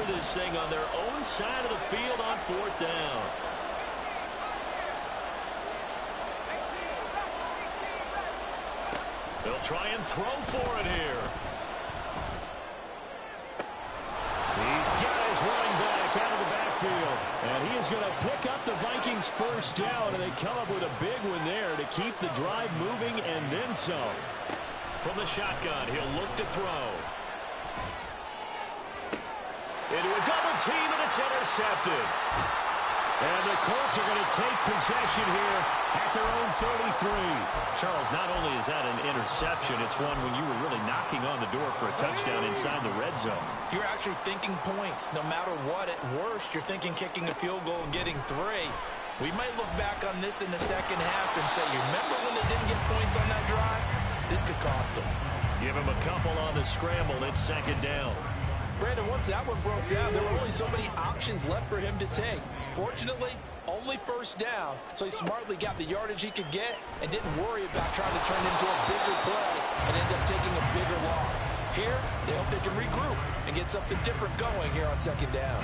for this thing on their own side of the field on 4th down. They'll try and throw for it here. He's got his running back out of the backfield. And he is going to pick up the Vikings' first down, and they come up with a big one there to keep the drive moving and then some. From the shotgun, he'll look to throw. Into a double team, and it's intercepted. And the Colts are going to take possession here at their own 33. Charles, not only is that an interception, it's one when you were really knocking on the door for a touchdown inside the red zone. You're actually thinking points. No matter what, at worst, you're thinking kicking a field goal and getting 3. We might look back on this in the second half and say, you remember when they didn't get points on that drive? This could cost them. Give him a couple on the scramble. It's 2nd down. Brandon, once that one broke down, there were only so many options left for him to take. Fortunately, only 1st down, so he smartly got the yardage he could get and didn't worry about trying to turn into a bigger play and end up taking a bigger loss. Here, they hope they can regroup and get something different going here on 2nd down.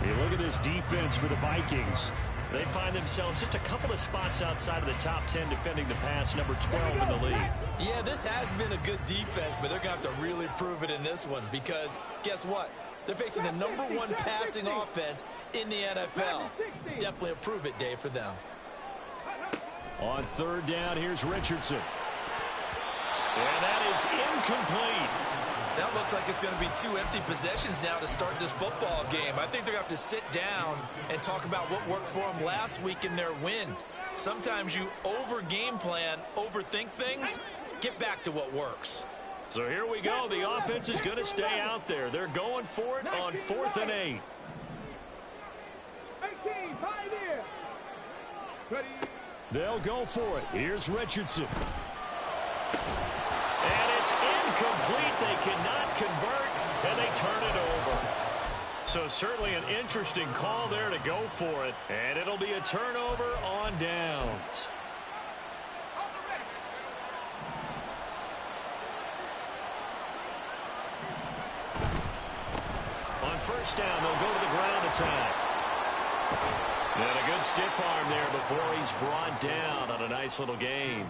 Hey, look at this defense for the Vikings. They find themselves just a couple of spots outside of the top 10 defending the pass, number 12 in the league. Yeah, this has been a good defense, but they're going to have to really prove it in this one because guess what? They're facing the number 1 passing offense in the NFL. It's definitely a prove-it day for them. On 3rd down, here's Richardson. And that is incomplete. That looks like it's going to be 2 empty possessions now to start this football game. I think they're going to have to sit down and talk about what worked for them last week in their win. Sometimes you over-game plan, overthink things. Get back to what works. So here we go. The offense is going to stay out there. They're going for it on 4th and 8. They'll go for it. Here's Richardson. And it's incomplete. They cannot convert, and they turn it over. So certainly an interesting call there to go for it. And it'll be a turnover on downs. On 1st down, they'll go to the ground attack. And a good stiff arm there before he's brought down on a nice little gain.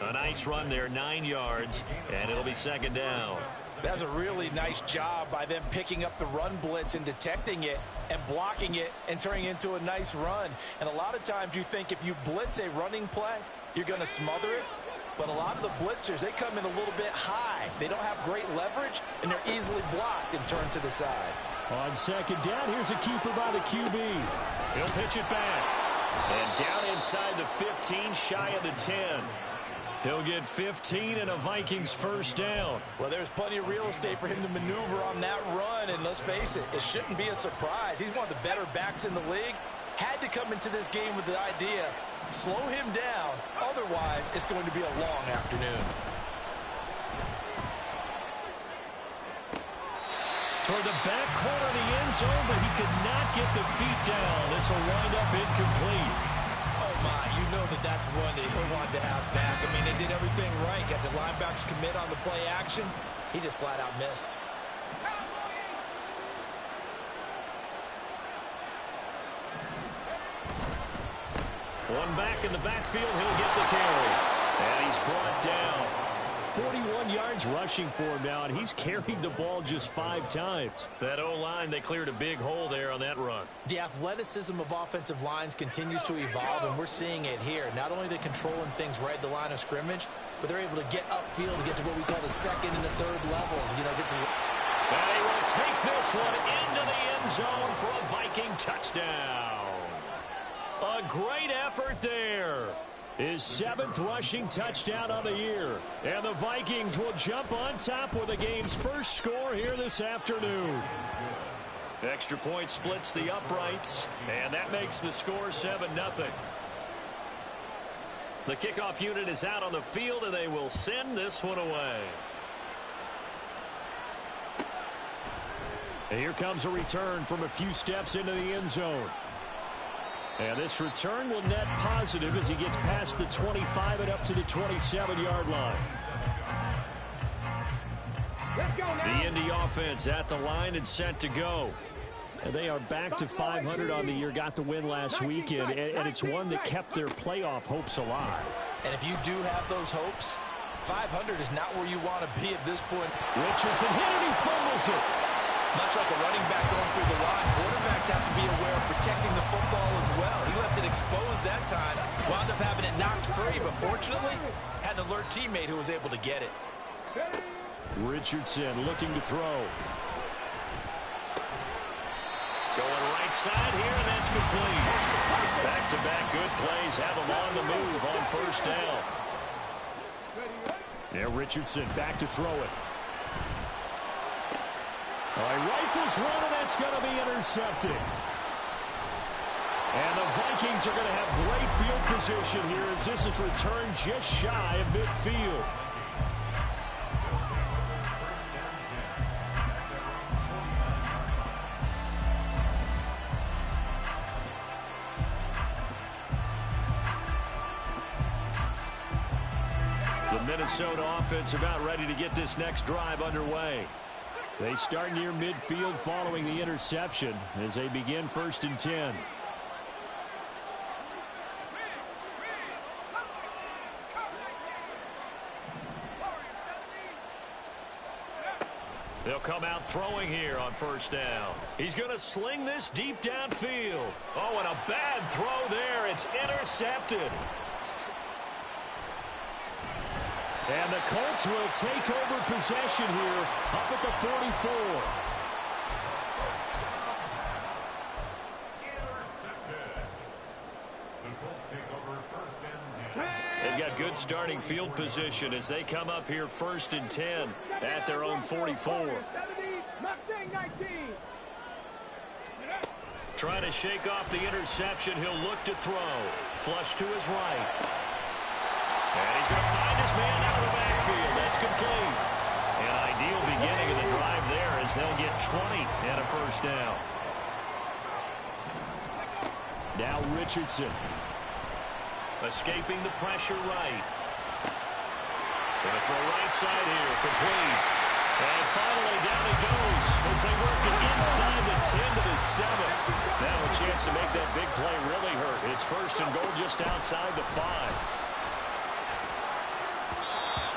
A nice run there, 9 yards, and it'll be 2nd down. That's a really nice job by them picking up the run blitz and detecting it and blocking it and turning it into a nice run. And a lot of times you think if you blitz a running play, you're going to smother it. But a lot of the blitzers, they come in a little bit high. They don't have great leverage, and they're easily blocked and turned to the side. On 2nd down, here's a keeper by the QB. He'll pitch it back. And down inside the 15, shy of the 10. He'll get 15 and a Vikings 1st down. Well, there's plenty of real estate for him to maneuver on that run, and let's face it, it shouldn't be a surprise. He's one of the better backs in the league. Had to come into this game with the idea, slow him down, otherwise it's going to be a long afternoon. Toward the back corner of the end zone, but he could not get the feet down. This will wind up incomplete. Oh, my, you know that's one that he'll want to have back. I mean, they did everything right. Got the linebackers commit on the play action. He just flat out missed. One back in the backfield, he'll get the carry. And he's brought down. 41 yards rushing for him now, and he's carried the ball just 5 times. That O-line, they cleared a big hole there on that run. The athleticism of offensive lines continues to evolve, and we're seeing it here. Not only are they controlling things right at the line of scrimmage, but they're able to get upfield to get to what we call the 2nd and the 3rd levels. You know, get to... And he will take this one into the end zone for a Viking touchdown. A great effort there. His 7th rushing touchdown of the year. And the Vikings will jump on top with the game's first score here this afternoon. Extra point splits the uprights, and that makes the score 7-0. The kickoff unit is out on the field, and they will send this one away. And here comes a return from a few steps into the end zone. And this return will net positive as he gets past the 25 and up to the 27-yard line. The Indy offense at the line and set to go. And they are back to 500 on the year, got the win last weekend, and it's one that kept their playoff hopes alive. And if you do have those hopes, 500 is not where you want to be at this point. Richardson hit and he fumbles it. Much like a running back going through the line, quarterbacks have to be aware of protecting the football as well. He left it exposed that time, wound up having it knocked free, but fortunately, had an alert teammate who was able to get it. Richardson looking to throw. Going right side here, and that's complete. Back-to-back good plays have him on the move on first down. Now Richardson back to throw it. All right, rifles one, and that's going to be intercepted. And the Vikings are going to have great field position here as this is returned just shy of midfield. The Minnesota offense about ready to get this next drive underway. They start near midfield following the interception as they begin 1st and 10. They'll come out throwing here on first down. He's going to sling this deep downfield. Oh, and a bad throw there. It's intercepted. And the Colts will take over possession here up at the 44. They've got good starting field position as they come up here 1st and 10 at their own 44. Trying to shake off the interception. He'll look to throw. Flush to his right. And he's going to find his man out of the backfield. That's complete. An ideal beginning of the drive there as they'll get 20 and a first down. Now Richardson. Escaping the pressure right. Going to throw right side here. Complete. And finally down he goes as they work it inside the 10 to the 7. Now a chance to make that big play really hurt. It's 1st and goal just outside the 5.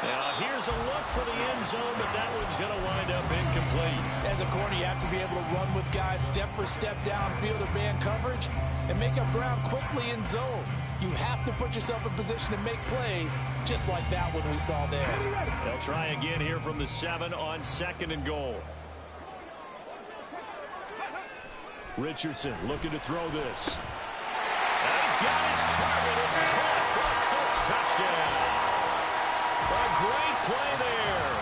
Now, here's a look for the end zone, but that one's going to wind up incomplete. As a corner, you have to be able to run with guys step for step downfield of man coverage and make up ground quickly in zone. You have to put yourself in position to make plays, just like that one we saw there. They'll try again here from the 7 on 2nd and goal. Richardson looking to throw this. And he's got his target. It's caught for a Colts touchdown. A great play there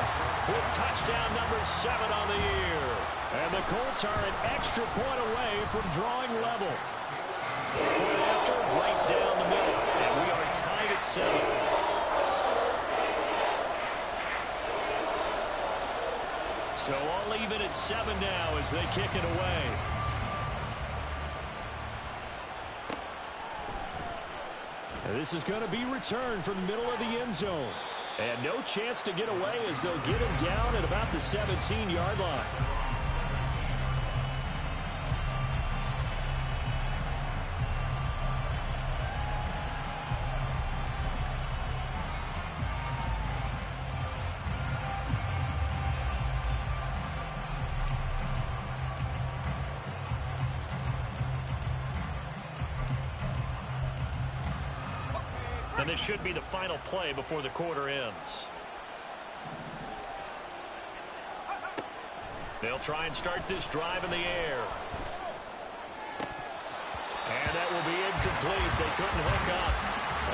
with touchdown number 7 on the year. And the Colts are an extra point away from drawing level. Point after, right down the middle. And we are tied at 7. So all even at 7 now as they kick it away. And this is going to be returned from the middle of the end zone. And no chance to get away as they'll get him down at about the 17-yard line. And this should be the final play before the quarter ends. They'll try and start this drive in the air. And that will be incomplete. They couldn't hook up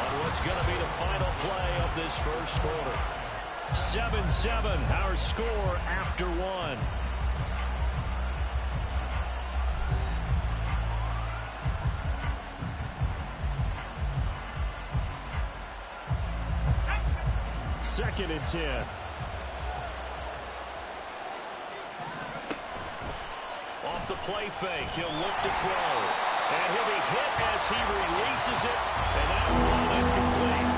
on what's going to be the final play of this first quarter. 7-7, our score after 1. Second and 10. Off the play fake, he'll look to throw. And he'll be hit as he releases it. And that one incomplete.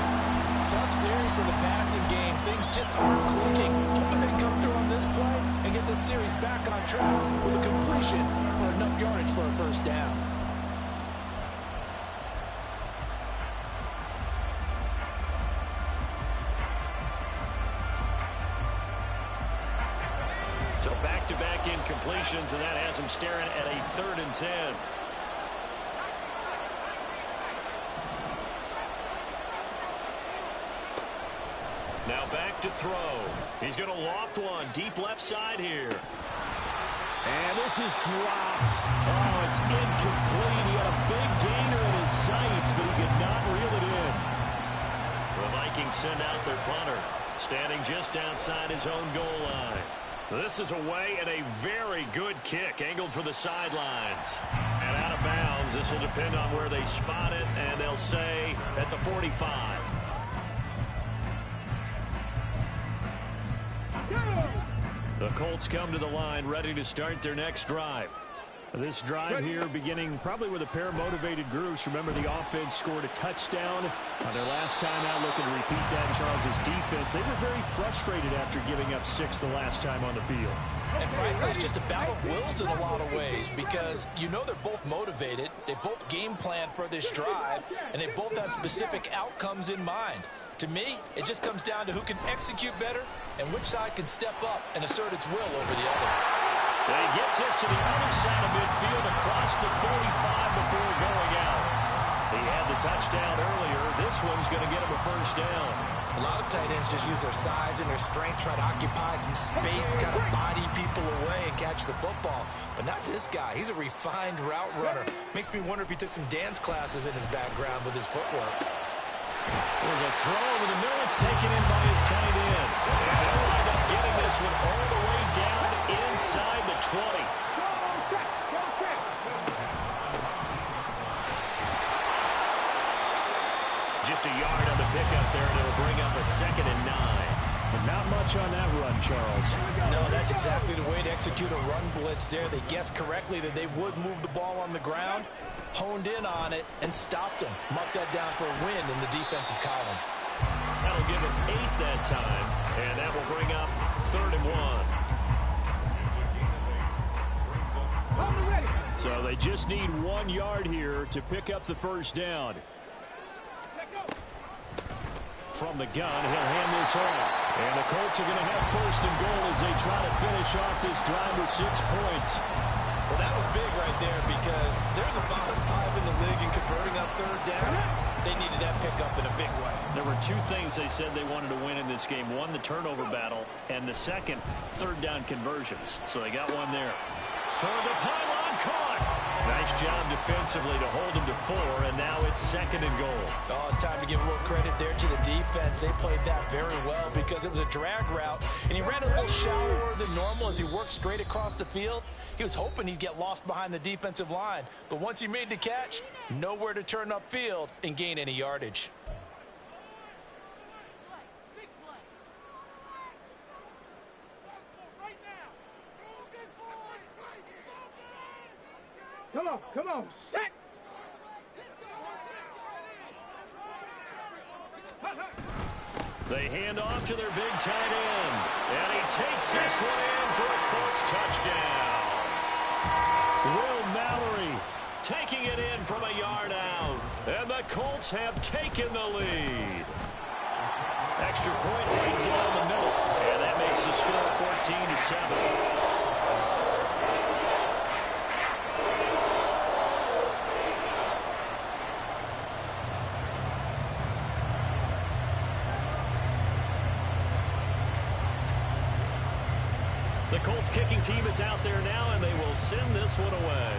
tough series for the passing game. Things just aren't clicking. Hoping they can come through on this play and get this series back on track with a completion for enough yardage for a first down. So back-to-back incompletions, and that has him staring at a 3rd and 10. Now back to throw. He's going to loft one deep left side here. And this is dropped. Oh, it's incomplete. He had a big gainer in his sights, but he could not reel it in. The Vikings send out their punter, standing just outside his own goal line. This is away and a very good kick, angled for the sidelines. And out of bounds, this will depend on where they spot it, and they'll say at the 45. The Colts come to the line, ready to start their next drive. This drive here beginning probably with a pair of motivated groups. Remember, the offense scored a touchdown on their last time out, looking to repeat that in Charles's defense. They were very frustrated after giving up 6 the last time on the field. And frankly, it's just a battle of wills in a lot of ways, because you know they're both motivated, they both game plan for this drive, and they both have specific outcomes in mind. To me, it just comes down to who can execute better and which side can step up and assert its will over the other. And he gets us to the other side of midfield across the 45 before going out. He had the touchdown earlier. This one's going to get him a first down. A lot of tight ends just use their size and their strength, try to occupy some space, kind of body people away and catch the football. But not this guy. He's a refined route runner. Makes me wonder if he took some dance classes in his background with his footwork. There's a throw over the middle. It's taken in by his tight end. And they'll wind up getting this one all the way down inside the 20. Just a yard on the pickup there, and it'll bring up a 2nd and 9. But not much on that run, Charles. No, that's exactly the way to execute a run blitz there. They guessed correctly that they would move the ball on the ground, honed in on it, and stopped them. Marked that down for a win in the defense's column. That'll give him 8 that time, and that will bring up 3rd and 1. So they just need 1 yard here to pick up the first down. From the gun, he'll hand this off. And the Colts are going to have 1st and goal as they try to finish off this drive with 6 points. Well, that was big right there, because they're the bottom 5 in the league in converting on 3rd down. They needed that pickup in a big way. There were 2 things they said they wanted to win in this game. One, the turnover battle, and the second, 3rd down conversions. So they got one there. Toward the pylon, caught. Nice job defensively to hold him to 4, and now it's 2nd and goal. Oh, it's time to give a little credit there to the defense. They played that very well, because it was a drag route, and he ran a little shallower than normal as he worked straight across the field. He was hoping he'd get lost behind the defensive line, but once he made the catch, nowhere to turn upfield and gain any yardage. Come on, set! They hand off to their big tight end, and he takes this one in for a Colts touchdown. Will Mallory taking it in from a yard out, and the Colts have taken the lead. Extra point right down the middle, and that makes the score 14-7. The Colts kicking team is out there now, and they will send this one away.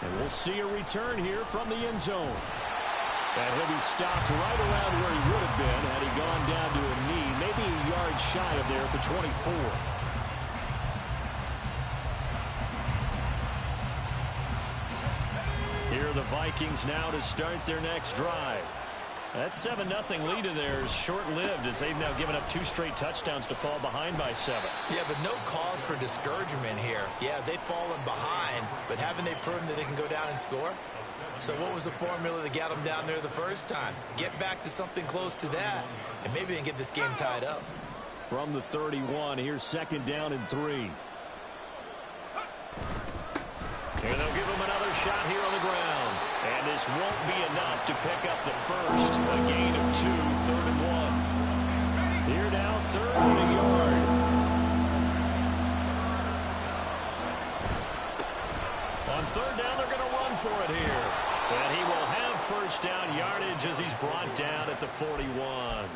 And we'll see a return here from the end zone. And he'll be stopped right around where he would have been had he gone down to a knee, maybe a yard shy of there at the 24. Here are the Vikings now to start their next drive. That 7-0 lead of theirs short-lived, as they've now given up 2 straight touchdowns to fall behind by 7. Yeah, but no cause for discouragement here. Yeah, they've fallen behind, but haven't they proven that they can go down and score? So what was the formula that got them down there the first time? Get back to something close to that, and maybe they can get this game tied up. From the 31, here's 2nd down and 3. And they'll give him another shot here on the ground. And this won't be enough to pick up the first. A gain of 2, 3rd and 1. Here now, 3rd and a yard. On 3rd down, they're going to run for it here. And he will have 1st down yardage as he's brought down at the 41.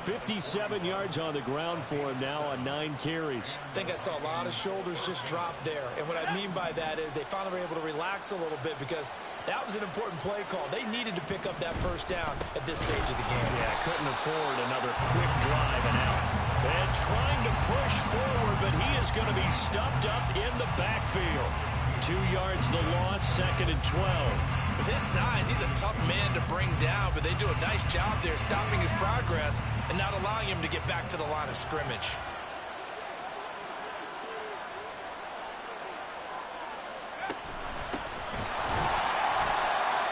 57 yards on the ground for him now on 9 carries. I think I saw a lot of shoulders just drop there. And what I mean by that is they finally were able to relax a little bit because that was an important play call. They needed to pick up that 1st down at this stage of the game. Yeah, couldn't afford another quick drive and out. And trying to push forward, but he is going to be stuffed up in the backfield. 2 yards the loss, 2nd and 12. With his size, he's a tough man to bring down, but they do a nice job there stopping his progress and not allowing him to get back to the line of scrimmage.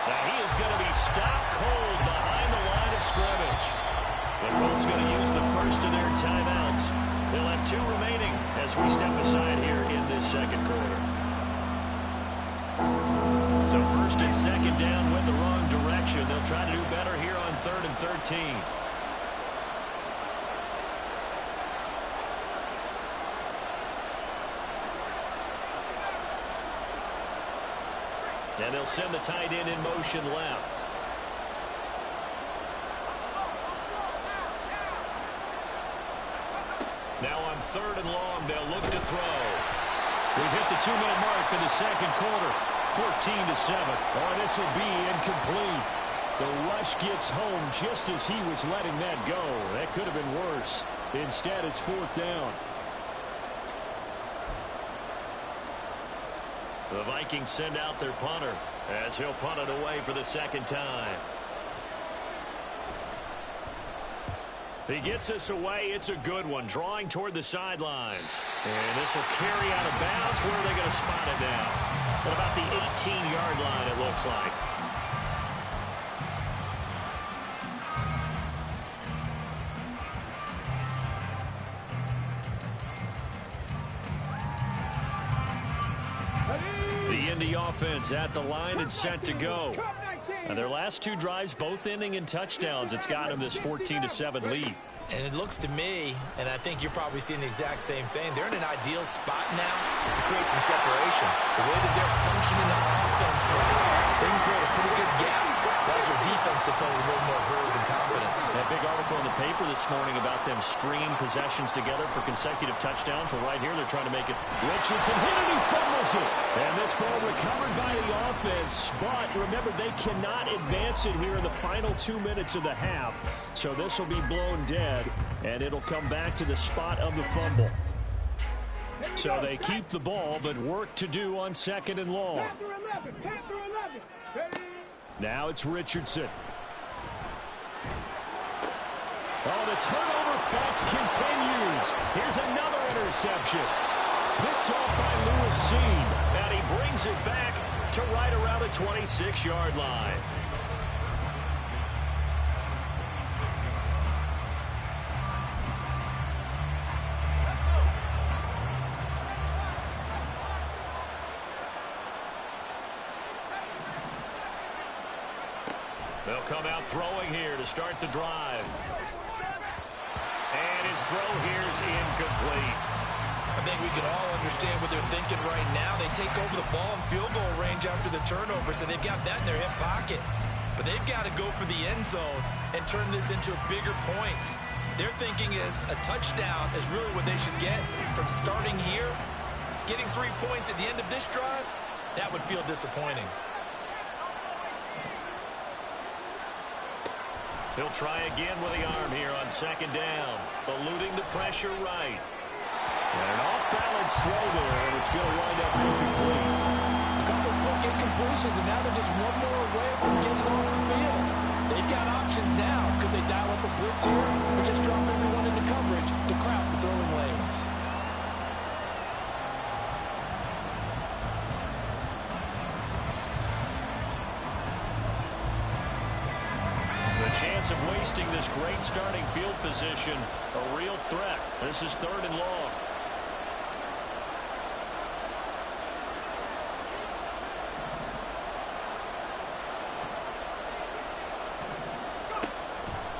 Now he is going to be stopped cold behind the line of scrimmage. The Colts going to use the first of their timeouts. They'll have 2 remaining as we step aside here in this 2nd quarter. So 1st and 2nd down went the wrong direction. They'll try to do better here on 3rd and 13. And they'll send the tight end in motion left. Now on 3rd and long, they'll look to throw. We've hit the 2-minute mark of the 2nd quarter. 14-7. Oh, this will be incomplete. The rush gets home just as he was letting that go. That could have been worse. Instead, it's 4th down. The Vikings send out their punter as he'll punt it away for the 2nd time. He gets us away. It's a good one. Drawing toward the sidelines. And this will carry out of bounds. Where are they going to spot it now? At about the 18-yard line, it looks like. The Indy offense at the line and set to go. And their last 2 drives, both ending in touchdowns. It's got them this 14-7 lead. And it looks to me, and I think you're probably seeing the exact same thing, they're in an ideal spot now to create some separation. The way that they're functioning on offense now, they can create a pretty good gap. Allows their defense to play with a little more verve and confidence. That big article in the paper this morning about them stringing possessions together for consecutive touchdowns. Well, right here, they're trying to make it. Richardson hit it, he fumbles it. And this ball recovered by the offense. But remember, they cannot advance it here in the final 2 minutes of the half. So this will be blown dead, and it'll come back to the spot of the fumble. So they keep the ball, but work to do on 2nd and long. Now it's Richardson. Oh, the turnover fest continues. Here's another interception. Picked off by Lewis Sean. And he brings it back to right around the 26-yard line. They'll come out throwing here to start the drive. And his throw here is incomplete. I think we can all understand what they're thinking right now. They take over the ball in field goal range after the turnover, so they've got that in their hip pocket. But they've got to go for the end zone and turn this into bigger points. Their thinking is a touchdown is really what they should get from starting here. Getting 3 points at the end of this drive, that would feel disappointing. He'll try again with the arm here on 2nd down. Eluding the pressure right. And an off-balance throw there, and it's going to wind up incomplete. A couple quick incompletions, and now they're just one more away from getting off the field. They've got options now. Could they dial up a blitz here or just drop everyone into coverage to crowd the throwing lanes? chance of wasting this great starting field position. A real threat. This is 3rd and long.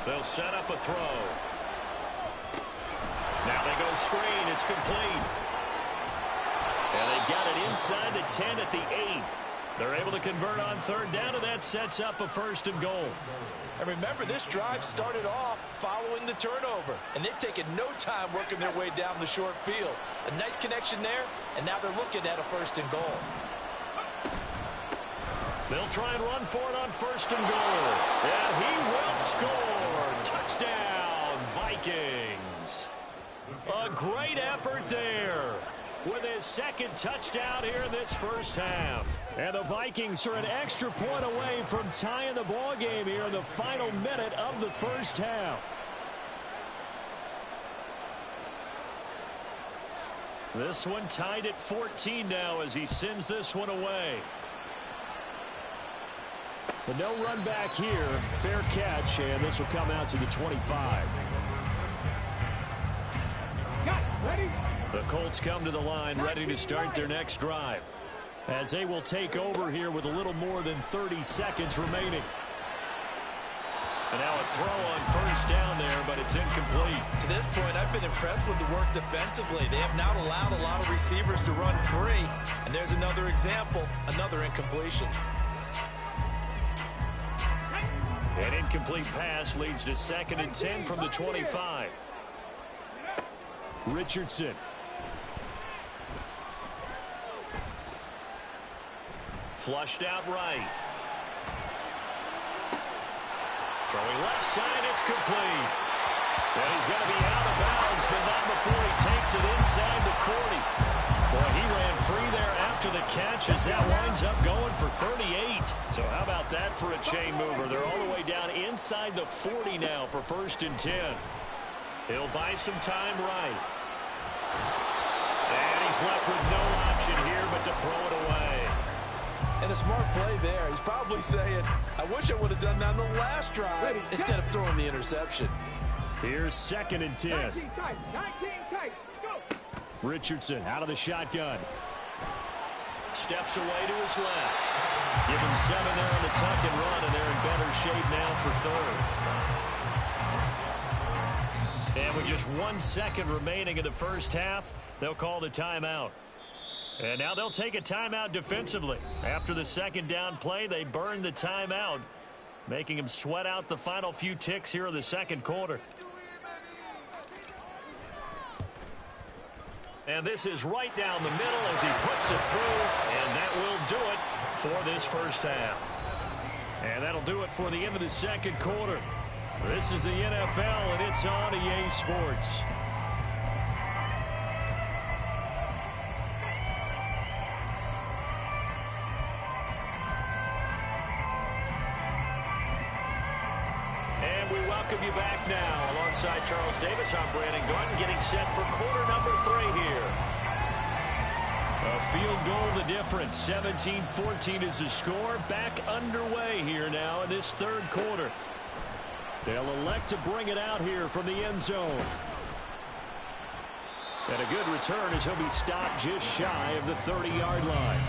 They'll set up a throw. Now they go screen. It's complete. And they've got it inside the 10 at the 8. They're able to convert on 3rd down, and that sets up a 1st and goal. And remember, this drive started off following the turnover, and they've taken no time working their way down the short field. A nice connection there, and now they're looking at a 1st and goal. They'll try and run for it on 1st and goal. And he will score. Touchdown, Vikings. A great effort there with his 2nd touchdown here in this first half. And the Vikings are an extra point away from tying the ball game here in the final minute of the first half. This one tied at 14 now as he sends this one away. But no run back here. Fair catch, and this will come out to the 25. Ready? The Colts come to the line ready to start their next drive as they will take over here with a little more than 30 seconds remaining. And now a throw on 1st down there, but it's incomplete. To this point, I've been impressed with the work defensively. They have not allowed a lot of receivers to run free. And there's another example, another incompletion. An incomplete pass leads to 2nd and 10 from the 25. Richardson. Flushed out right. Throwing left side, it's complete. And he's going to be out of bounds, but not before he takes it inside the 40. Boy, he ran free there after the catch as that winds up going for 38. So how about that for a chain mover? They're all the way down inside the 40 now for 1st and 10. He'll buy some time right. And he's left with no option here but to throw it away. And a smart play there. He's probably saying, I wish I would have done that on the last drive instead of throwing the interception. Here's 2nd and 10. 19 tight. 19 tight. Go. Richardson out of the shotgun. Steps away to his left. Give him 7 there on the tuck and run, and they're in better shape now for 3rd. And with just 1 second remaining in the first half, they'll call the timeout. And now they'll take a timeout defensively. After the 2nd down play, they burn the timeout, making him sweat out the final few ticks here in the 2nd quarter. And this is right down the middle as he puts it through, and that will do it for this first half. And that'll do it for the end of the 2nd quarter. This is the NFL, and it's on EA Sports. Welcome you back now. Alongside Charles Davis, I'm Brandon Gordon, getting set for quarter number 3 here. A field goal the difference. 17-14 is the score. Back underway here now in this 3rd quarter. They'll elect to bring it out here from the end zone. And a good return as he'll be stopped just shy of the 30-yard line.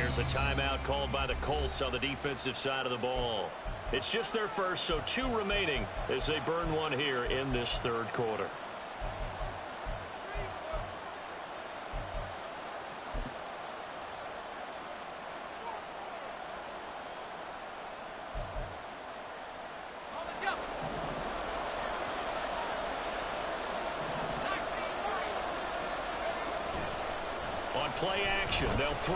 A timeout called by the Colts on the defensive side of the ball. It's just their first, so 2 remaining as they burn one here in this 3rd quarter. On play action, they'll throw.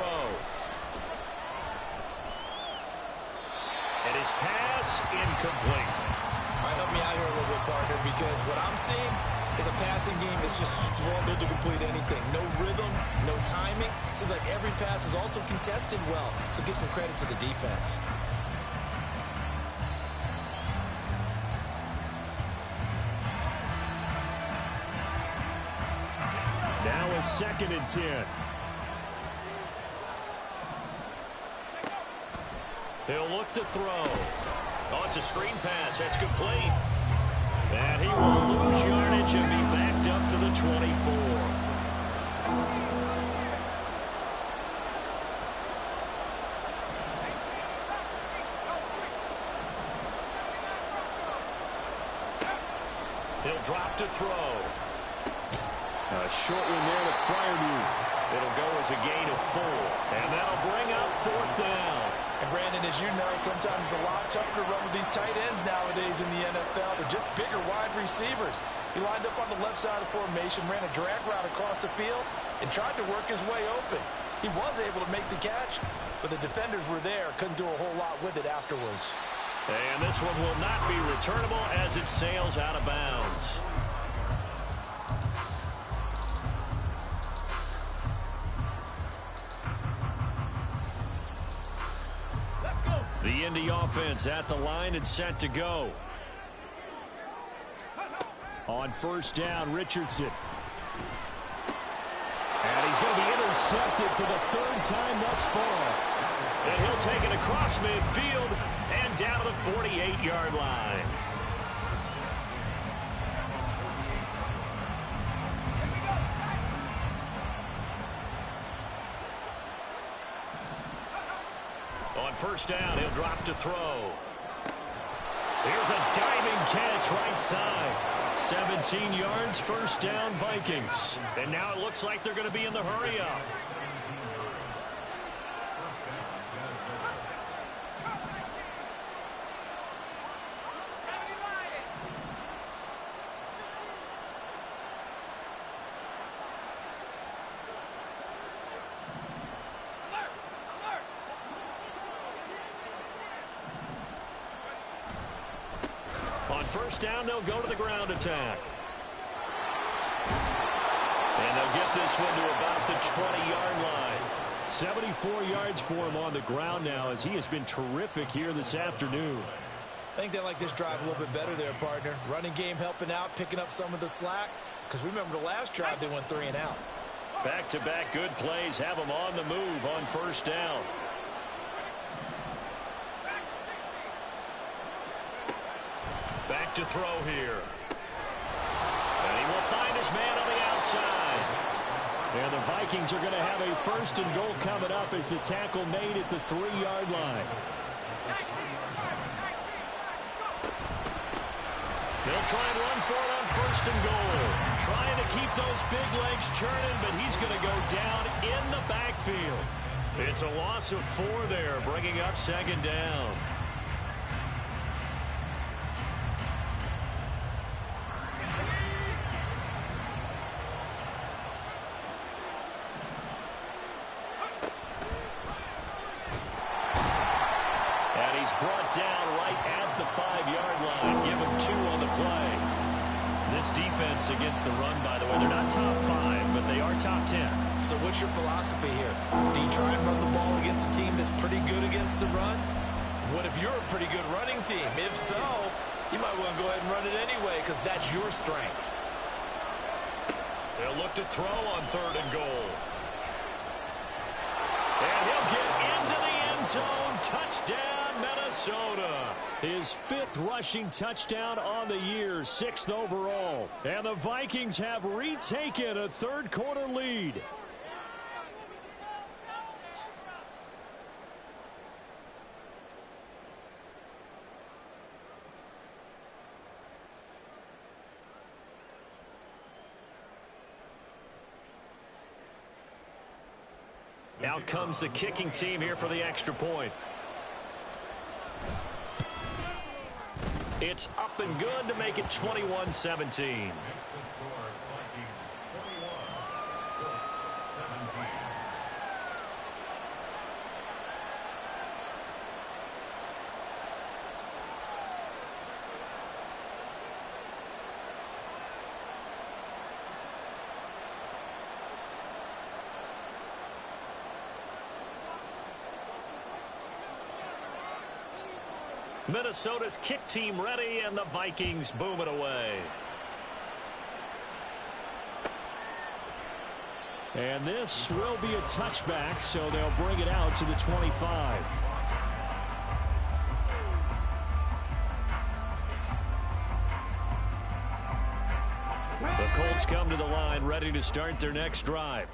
And his pass incomplete. All right, help me out here a little bit, partner, because what I'm seeing is a passing game that's just struggled to complete anything. No rhythm, no timing. Seems like every pass is also contested well, so give some credit to the defense. Now a 2nd and 10. He'll look to throw. Oh, it's a screen pass. That's complete. And he will lose yardage and be backed up to the 24. He'll drop to throw. A short one there to Freiermuth. It'll go as a gain of 4. And that'll bring up 4th down. And Brandon, as you know, sometimes it's a lot tougher to run with these tight ends nowadays in the NFL. They're just bigger wide receivers. He lined up on the left side of the formation, ran a drag route across the field, and tried to work his way open. He was able to make the catch, but the defenders were there, couldn't do a whole lot with it afterwards. And this one will not be returnable as it sails out of bounds. The Indy offense at the line and set to go. On 1st down, Richardson. And he's going to be intercepted for the 3rd time thus far. And he'll take it across midfield and down to the 48-yard line. On 1st down, he'll drop to throw. Here's a diving catch right side. 17 yards, 1st down, Vikings. And now it looks like they're going to be in the hurry up. On 1st down, they'll go to the ground attack. And they'll get this one to about the 20-yard line. 74 yards for him on the ground now as he has been terrific here this afternoon. I think they like this drive a little bit better there, partner. Running game helping out, picking up some of the slack. Because remember the last drive, they went 3 and out. Back-to-back good plays have them on the move on 1st down. Back to throw here. And he will find his man on the outside. And the Vikings are going to have a 1st and goal coming up as the tackle made at the 3-yard line. They'll try and run for it on 1st and goal. Trying to keep those big legs churning, but he's going to go down in the backfield. It's a loss of 4 there, bringing up 2nd down. Brought down right at the 5-yard line. Give him 2 on the play. This defense against the run, by the way, they're not top 5, but they are top 10. So what's your philosophy here? Do you try and run the ball against a team that's pretty good against the run? What if you're a pretty good running team? If so, you might want to go ahead and run it anyway because that's your strength. They'll look to throw on 3rd and goal. And he'll get into the end zone. Touchdown, Minnesota. His 5th rushing touchdown on the year, 6th overall. And the Vikings have retaken a 3rd quarter lead. Out comes the kicking team here for the extra point. It's up and good to make it 21-17. Minnesota's kick team ready, and the Vikings boom it away. And this will be a touchback, so they'll bring it out to the 25. The Colts come to the line, ready to start their next drive.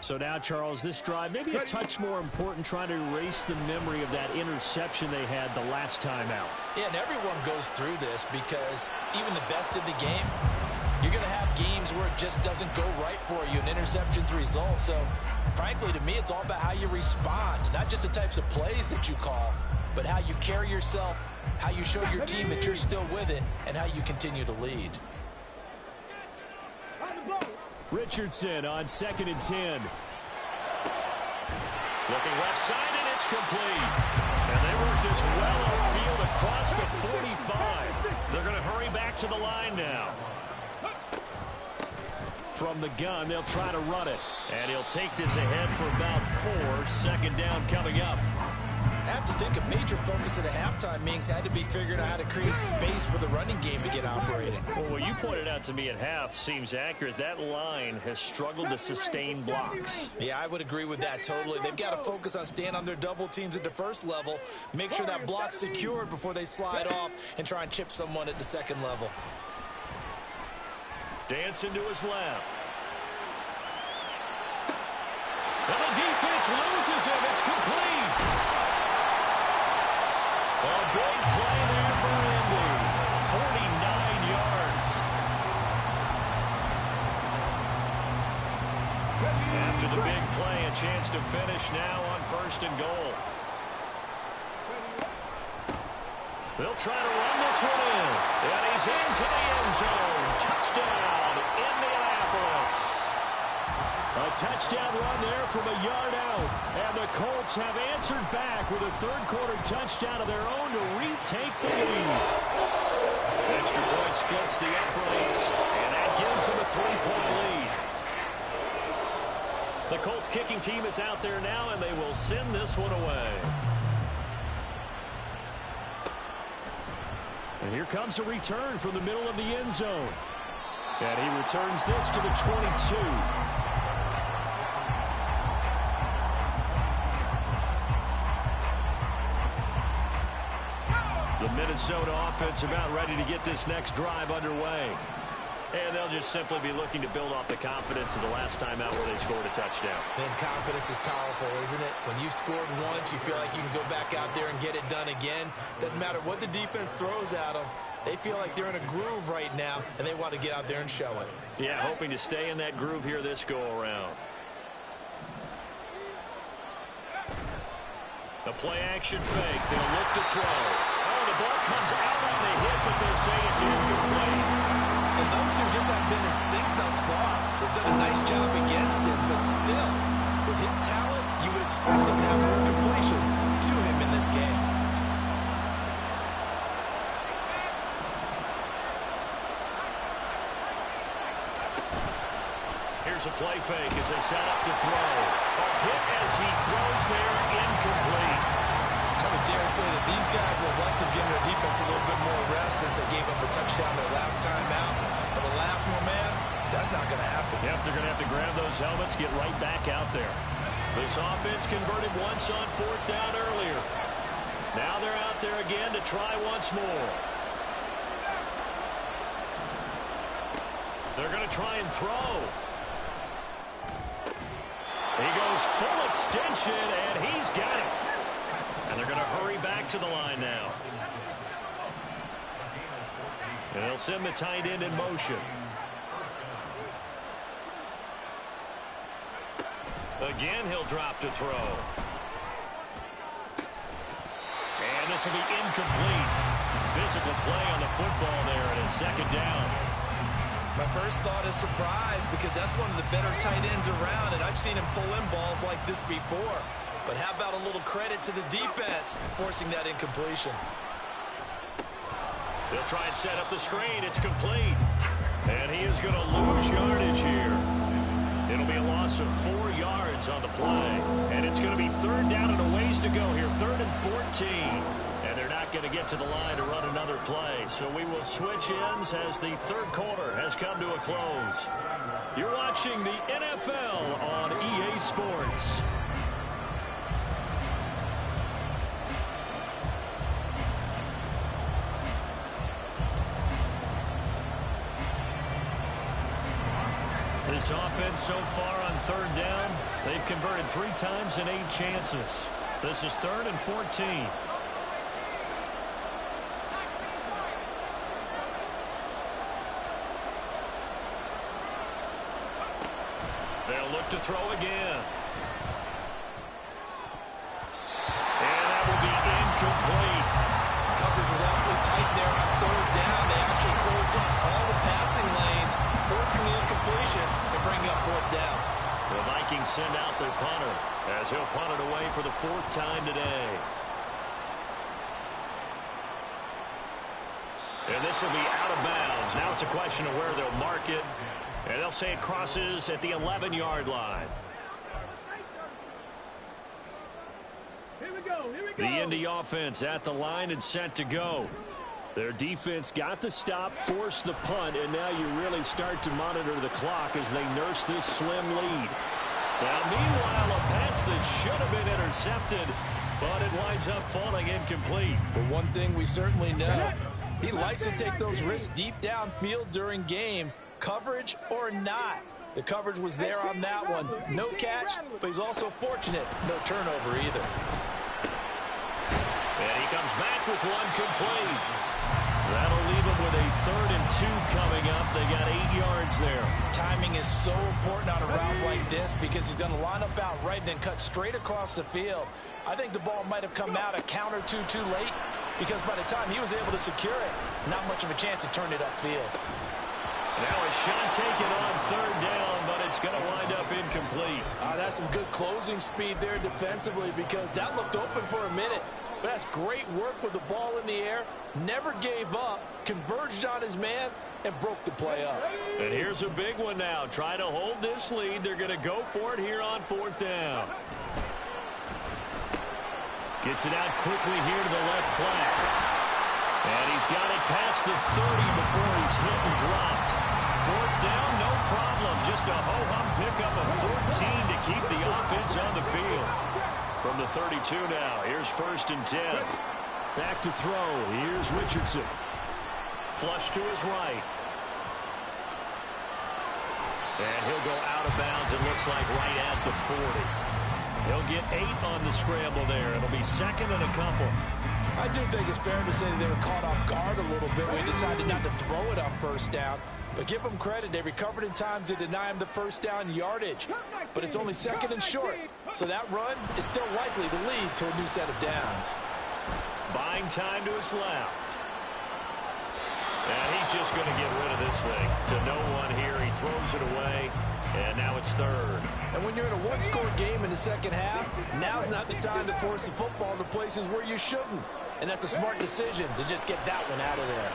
So now, Charles, this drive maybe a touch more important, trying to erase the memory of that interception they had the last time out. Yeah, and everyone goes through this because even the best in the game, you're going to have games where it just doesn't go right for you, and interceptions result. So, frankly, to me, it's all about how you respond, not just the types of plays that you call, but how you carry yourself, how you show your team that you're still with it, and how you continue to lead. Richardson on 2nd and 10. Looking left side, and it's complete. And they work this well upfield across the 45. They're going to hurry back to the line now. From the gun, they'll try to run it. And he'll take this ahead for about 4. Second down coming up. I have to think a major focus at a halftime means had to be figuring out how to create space for the running game to get operating. Well, what you pointed out to me at half seems accurate. That line has struggled to sustain blocks. Yeah, I would agree with that totally. They've got to focus on staying on their double teams at the first level, make sure that block's secured before they slide off and try and chip someone at the second level. Dancing to his left. And the defense loses him. It's complete. A big play there for Indy. 49 yards. After the big play, a chance to finish now on 1st and goal. They'll try to run this one in. And he's into the end zone. Touchdown, Indianapolis. A touchdown run there from a yard out. And the Colts have answered back with a third-quarter touchdown of their own to retake the lead. Extra point splits the uprights, and that gives them a 3-point lead. The Colts kicking team is out there now, and they will send this one away. And here comes a return from the middle of the end zone. And he returns this to the 22. The Minnesota offense about ready to get this next drive underway. And they'll just simply be looking to build off the confidence of the last time out where they scored a touchdown. And confidence is powerful, isn't it? When you've scored once, you feel like you can go back out there and get it done again. Doesn't matter what the defense throws at them. They feel like they're in a groove right now, and they want to get out there and show it. Yeah, hoping to stay in that groove here this go-around. The play-action fake. They'll look to throw. Oh, the ball comes out on the hit, but they'll say it's incomplete. And those two just haven't been in sync thus far. They've done a nice job against him, but still, with his talent, you would expect them to have more completions to him in this game. Here's a play fake as they set up to throw. A hit as he throws there, incomplete. I would dare say that these guys would have liked to have given their defense a little bit more rest since they gave up a touchdown their last time out. For the last one, man, that's not going to happen. Yep, they're going to have to grab those helmets, get right back out there. This offense converted once on 4th down earlier. Now they're out there again to try once more. They're going to try and throw. He goes full extension, and he's got it. And they're going to hurry back to the line now. And they'll send the tight end in motion. Again, he'll drop to throw. And this will be incomplete. Physical play on the football there, and it's 2nd down. My first thought is surprise because that's one of the better tight ends around, and I've seen him pull in balls like this before. But how about a little credit to the defense forcing that incompletion? They'll try and set up the screen. It's complete. And he is going to lose yardage here. It'll be a loss of 4 yards on the play. And it's going to be 3rd down and a ways to go here. 3rd and 14. And they're not not going to get to the line to run another play. So we will switch ends as the third quarter has come to a close. You're watching the NFL on EA Sports. This offense so far on third down, they've converted 3 times in 8 chances. This is 3rd and 14. They'll look to throw again. And that will be incomplete. Coverage is awfully tight there on third down. They actually closed off all the passing lanes, forcing the incompletion and bringing up 4th down. The Vikings send out their punter as he'll punt it away for the 4th time today. And this will be out of bounds. Now it's a question of where they'll mark it. And they'll say it crosses at the 11-yard line. Here we go. The Indy offense at the line and set to go. Their defense got the stop, forced the punt, and now you really start to monitor the clock as they nurse this slim lead. Now, meanwhile, a pass that should have been intercepted, but it winds up falling incomplete. But one thing we certainly know, he likes to take those risks deep downfield during games, coverage or not. The coverage was there on that one. No catch, but he's also fortunate. No turnover either. And he comes back with one complete. That'll leave him with a 3rd and 2 coming up. They got 8 yards there. Timing is so important on a route like this because he's going to line up out right, then cut straight across the field. I think the ball might have come out a count or two too late because by the time he was able to secure it, not much of a chance to turn it upfield. Now a shot taken on 3rd down, but it's going to wind up incomplete. That's some good closing speed there defensively because that looked open for a minute. But that's great work with the ball in the air. Never gave up, converged on his man, and broke the play up. And here's a big one now. Trying to hold this lead. They're going to go for it here on 4th down. Gets it out quickly here to the left flank. And he's got it past the 30 before he's hit and dropped. 4th down, no problem. Just a ho-hum pickup of 14 to keep the offense on the field. From the 32 now, here's 1st and 10. Back to throw. Here's Richardson. Flush to his right. And he'll go out of bounds, it looks like, right at the 40. He'll get 8 on the scramble there. It'll be 2nd and a couple. I do think it's fair to say that they were caught off guard a little bit when he decided not to throw it on 1st down. But give them credit. They recovered in time to deny him the 1st down yardage. But it's only 2nd and short. So that run is still likely to lead to a new set of downs. Buying time to his left. And he's just going to get rid of this thing. To no one here. He throws it away. And now it's 3rd. And when you're in a one-score game in the 2nd half, now's not the time to force the football to places where you shouldn't. And that's a smart decision to just get that one out of there.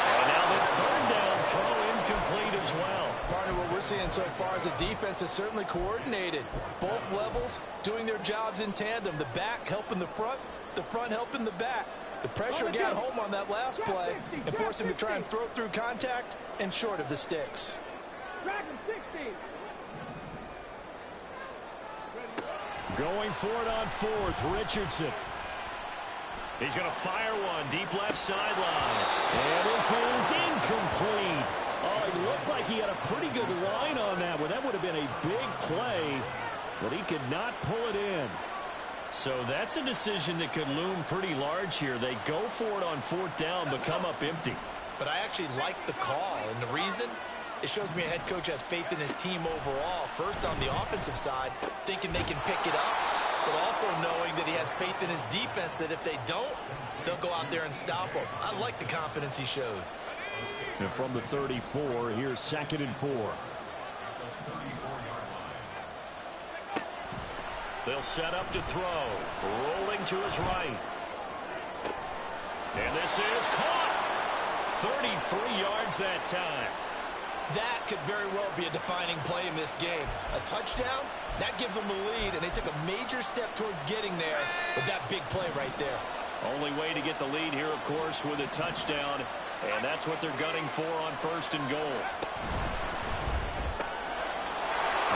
And now the 3rd down throw incomplete as well. Partner, what we're seeing so far is the defense is certainly coordinated. Both levels doing their jobs in tandem. The back helping the front helping the back. The pressure got home on that last play and forced him to try and throw through contact and short of the sticks. Going for it on 4th, Richardson. He's going to fire one deep left sideline. And this is incomplete. Oh, it looked like he had a pretty good line on that one. That would have been a big play, but he could not pull it in. So that's a decision that could loom pretty large here. They go for it on 4th down, but come up empty. But I actually like the call, and the reason? It shows me a head coach has faith in his team overall. First on the offensive side, thinking they can pick it up, but also knowing that he has faith in his defense that if they don't, they'll go out there and stop them. I like the confidence he showed. And from the 34, here's 2nd and 4. They'll set up to throw. Rolling to his right. And this is caught. 33 yards that time. That could very well be a defining play in this game. A touchdown, that gives them the lead, and they took a major step towards getting there with that big play right there. Only way to get the lead here, of course, with a touchdown. And that's what they're gunning for on 1st and goal.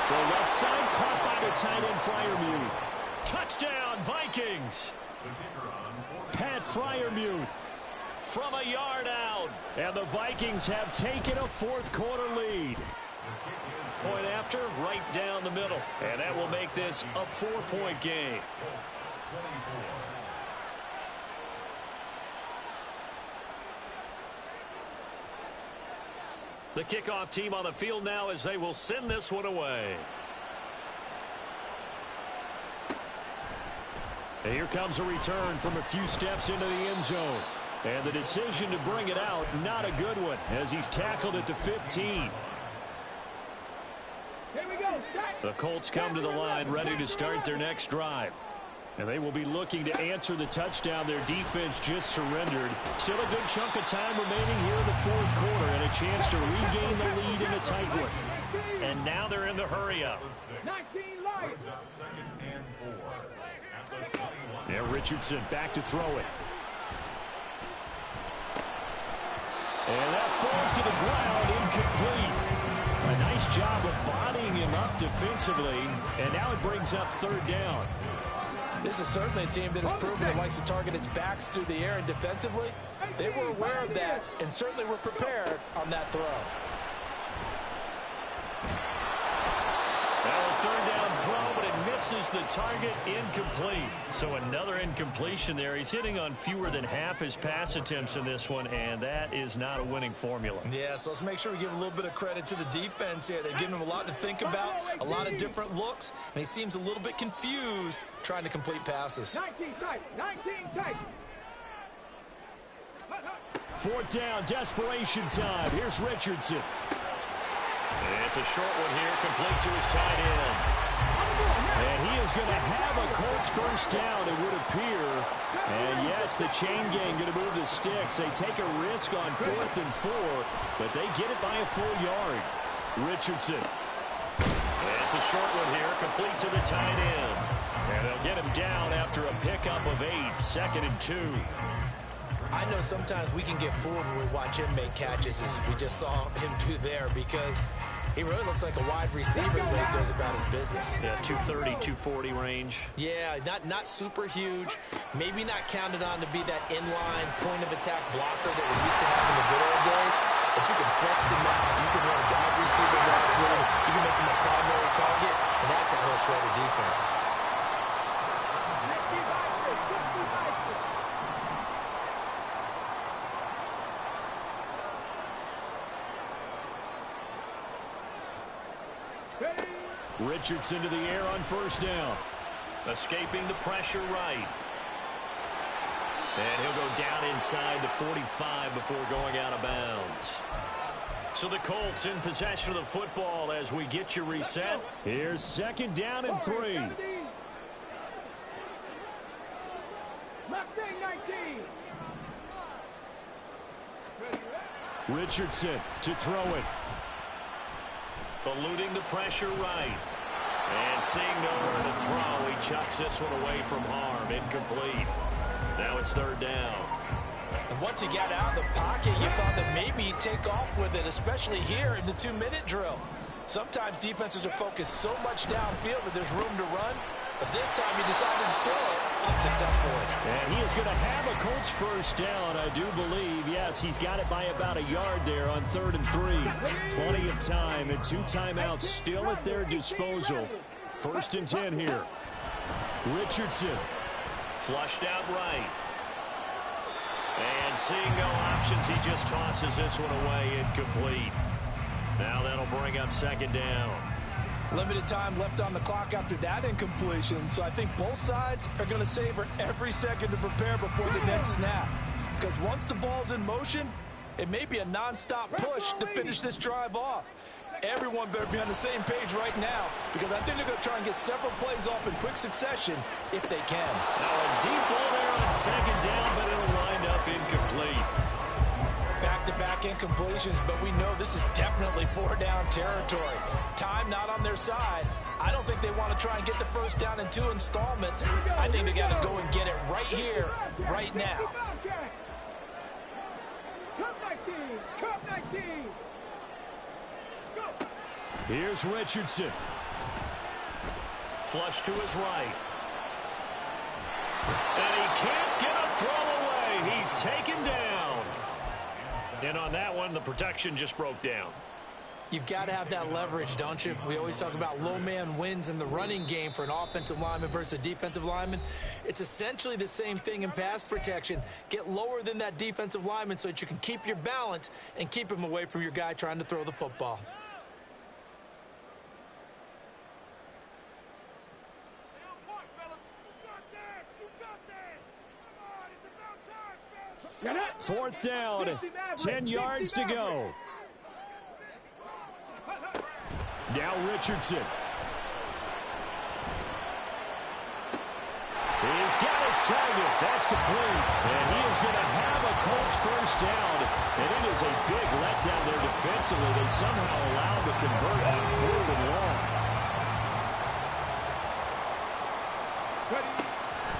For left side, caught by the tight end, Freiermuth. Touchdown, Vikings. Pat Freiermuth from a yard out. And the Vikings have taken a 4th quarter lead. Point after, right down the middle. And that will make this a 4-point game. The kickoff team on the field now as they will send this one away. And here comes a return from a few steps into the end zone. And the decision to bring it out, not a good one, as he's tackled at the 15. Here we go. The Colts come to the line ready to start their next drive. And they will be looking to answer the touchdown their defense just surrendered. Still a good chunk of time remaining here in the 4th quarter and a chance to regain the lead in a tight one. And now they're in the hurry-up. 19 Lions. Now Richardson back to throw it. And that falls to the ground, incomplete. A nice job of bodying him up defensively. And now it brings up 3rd down. This is certainly a team that has proven it likes to target its backs through the air, and defensively, they were aware of that and certainly were prepared on that throw. Well, a 3rd down throw, but it misses the target, incomplete. So another incompletion there. He's hitting on fewer than half his pass attempts in this one, and that is not a winning formula. Yeah, so let's make sure we give a little bit of credit to the defense here. They're giving him a lot to think about, a lot of different looks, and he seems a little bit confused trying to complete passes. 19 tight. 19 tight. 4th down, desperation time. Here's Richardson. And it's a short one here, complete to his tight end. And he is going to have a Colts 1st down, it would appear. And yes, the chain gang going to move the sticks. They take a risk on 4th and 4, but they get it by a full yard. Richardson. And it's a short one here, complete to the tight end. And they'll get him down after a pickup of 8, 2nd and 2. I know sometimes we can get fooled when we watch him make catches, as we just saw him do there, because he really looks like a wide receiver the way he goes about his business. Yeah, 230, 240 range. Yeah, not super huge. Maybe not counted on to be that inline point-of-attack blocker that we used to have in the good old days. But you can flex him out. You can run wide receiver routes with him. You can make him a primary target, and that's how he'll shred a defense. Richardson to the air on 1st down. Escaping the pressure right. And he'll go down inside the 45 before going out of bounds. So the Colts in possession of the football as we get you reset. Here's 2nd down and 3. Richardson to throw it. Eluding the pressure right. And seeing nowhere to throw, he chucks this one away from harm. Incomplete. Now it's 3rd down. And once he got out of the pocket, you thought that maybe he'd take off with it, especially here in the 2-minute drill. Sometimes defenses are focused so much downfield that there's room to run. But this time he decided to throw it unsuccessfully. And he is going to have a Colts 1st down, I do believe. Yes, he's got it by about a yard there on 3rd and 3. Plenty of time and 2 timeouts still at their disposal. 1st and 10 here. Richardson. Flushed out right. And seeing no options, he just tosses this one away, incomplete. Now that'll bring up 2nd down. Limited time left on the clock after that incompletion, so I think both sides are going to savor every second to prepare before the next snap. Because once the ball's in motion, it may be a non-stop push to finish this drive off. Everyone better be on the same page right now, because I think they're going to try and get several plays off in quick succession if they can. Now a deep ball there on 2nd down, but it'll wind up incomplete. Back-to-back incompletions, but we know this is definitely 4-down territory. Time not on their side. I don't think they want to try and get the first down in 2 installments. I think they got to go and get it right here, right now. Cup 19. Here's Richardson. Flush to his right. And he can't get a throw away. He's taken down. And on that one, the protection just broke down. You've got to have that leverage, don't you? We always talk about low man wins in the running game for an offensive lineman versus a defensive lineman. It's essentially the same thing in pass protection. Get lower than that defensive lineman so that you can keep your balance and keep him away from your guy trying to throw the football. Fourth down, 10 yards to go. Now Richardson. He's got his target. That's complete. And he is going to have a Colts first down. And it is a big letdown there defensively. They somehow allowed to convert on 4th and long.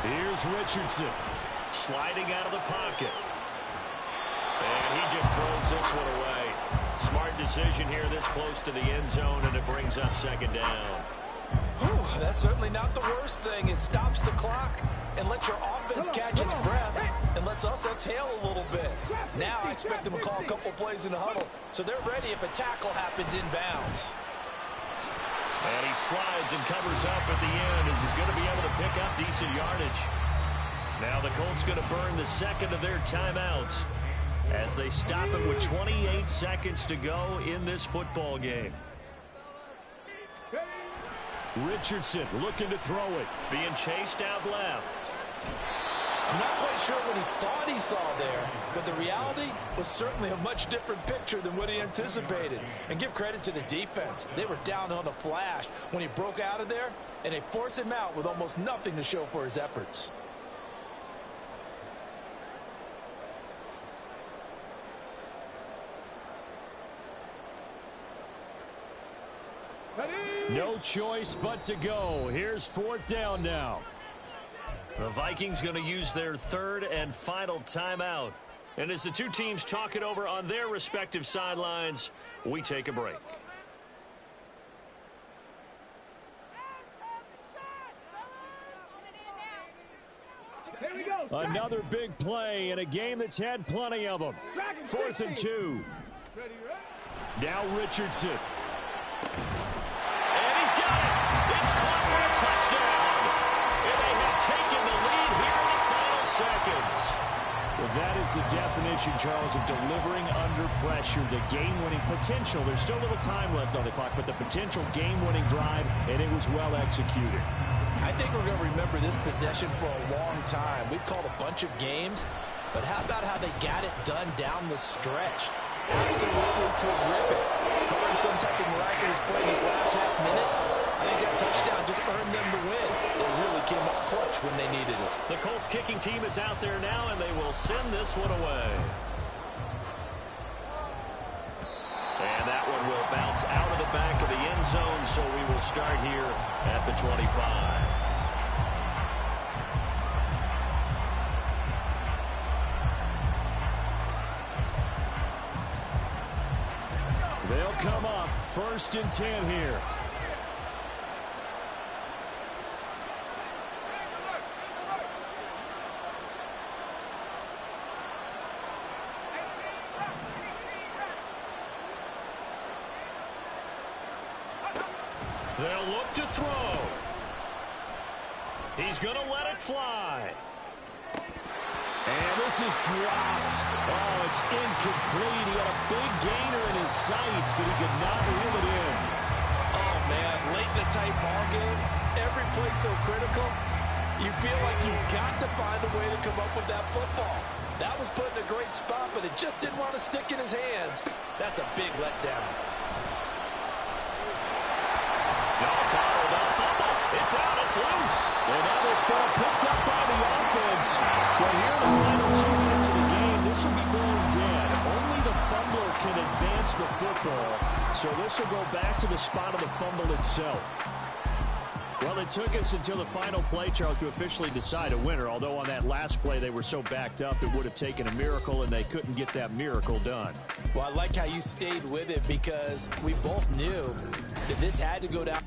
Here's Richardson. Sliding out of the pocket. And he just throws this one away. Smart decision here this close to the end zone, and it brings up second down. Whew, that's certainly not the worst thing. It stops the clock and lets your offense catch its breath and lets us exhale a little bit. Now I expect them to call a couple plays in the huddle, so they're ready if a tackle happens inbounds. And he slides and covers up at the end as he's going to be able to pick up decent yardage. Now the Colts going to burn the second of their timeouts as they stop it with 28 seconds to go in this football game. Richardson looking to throw it. Being chased out left. I'm not quite sure what he thought he saw there, but the reality was certainly a much different picture than what he anticipated. And give credit to the defense. They were down on the flash when he broke out of there, and they forced him out with almost nothing to show for his efforts. No choice but to go. Here's 4th down now. The Vikings going to use their 3rd and final timeout. And as the two teams talk it over on their respective sidelines, we take a break. Another big play in a game that's had plenty of them. 4th and 2. Now Richardson. It's caught for a touchdown. And they have taken the lead here in the final seconds. Well, that is the definition, Charles, of delivering under pressure. The game-winning potential. There's still a little time left on the clock, but the potential game-winning drive, and it was well executed. I think we're going to remember this possession for a long time. We've called a bunch of games, but how about how they got it done down the stretch? Absolutely terrific. Barring some type of miraculous play this last half minute, I think that touchdown just earned them the win. They really came up clutch when they needed it. The Colts kicking team is out there now, and they will send this one away. And that one will bounce out of the back of the end zone, so we will start here at the 25. They'll come up 1st and 10 here. They'll look to throw. He's going to let it fly. And this is dropped. Oh, it's incomplete. He had a big gainer in his sights, but he could not reel it in. Oh, man, late in the tight ball game, every play so critical, you feel like you've got to find a way to come up with that football. That was put in a great spot, but it just didn't want to stick in his hands. That's a big letdown. It's out, it's loose. And now this ball picked up by the offense. Well, here in the final 2 minutes of the game, this will be blown dead. Only the fumbler can advance the football. So this will go back to the spot of the fumble itself. Well, it took us until the final play, Charles, to officially decide a winner, although on that last play they were so backed up it would have taken a miracle, and they couldn't get that miracle done. Well, I like how you stayed with it because we both knew that this had to go down.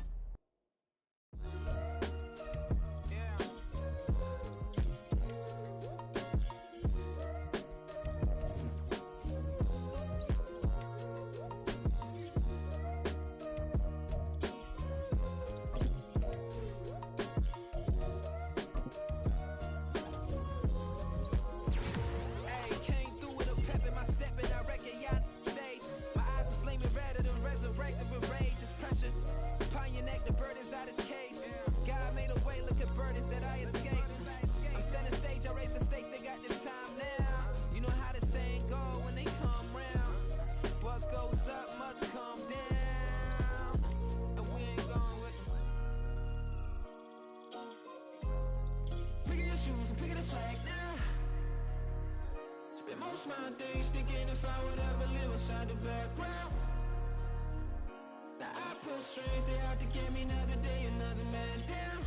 Most my days thinking if I would ever live inside the background. Now I pull strings, they out to get me another day, another man down.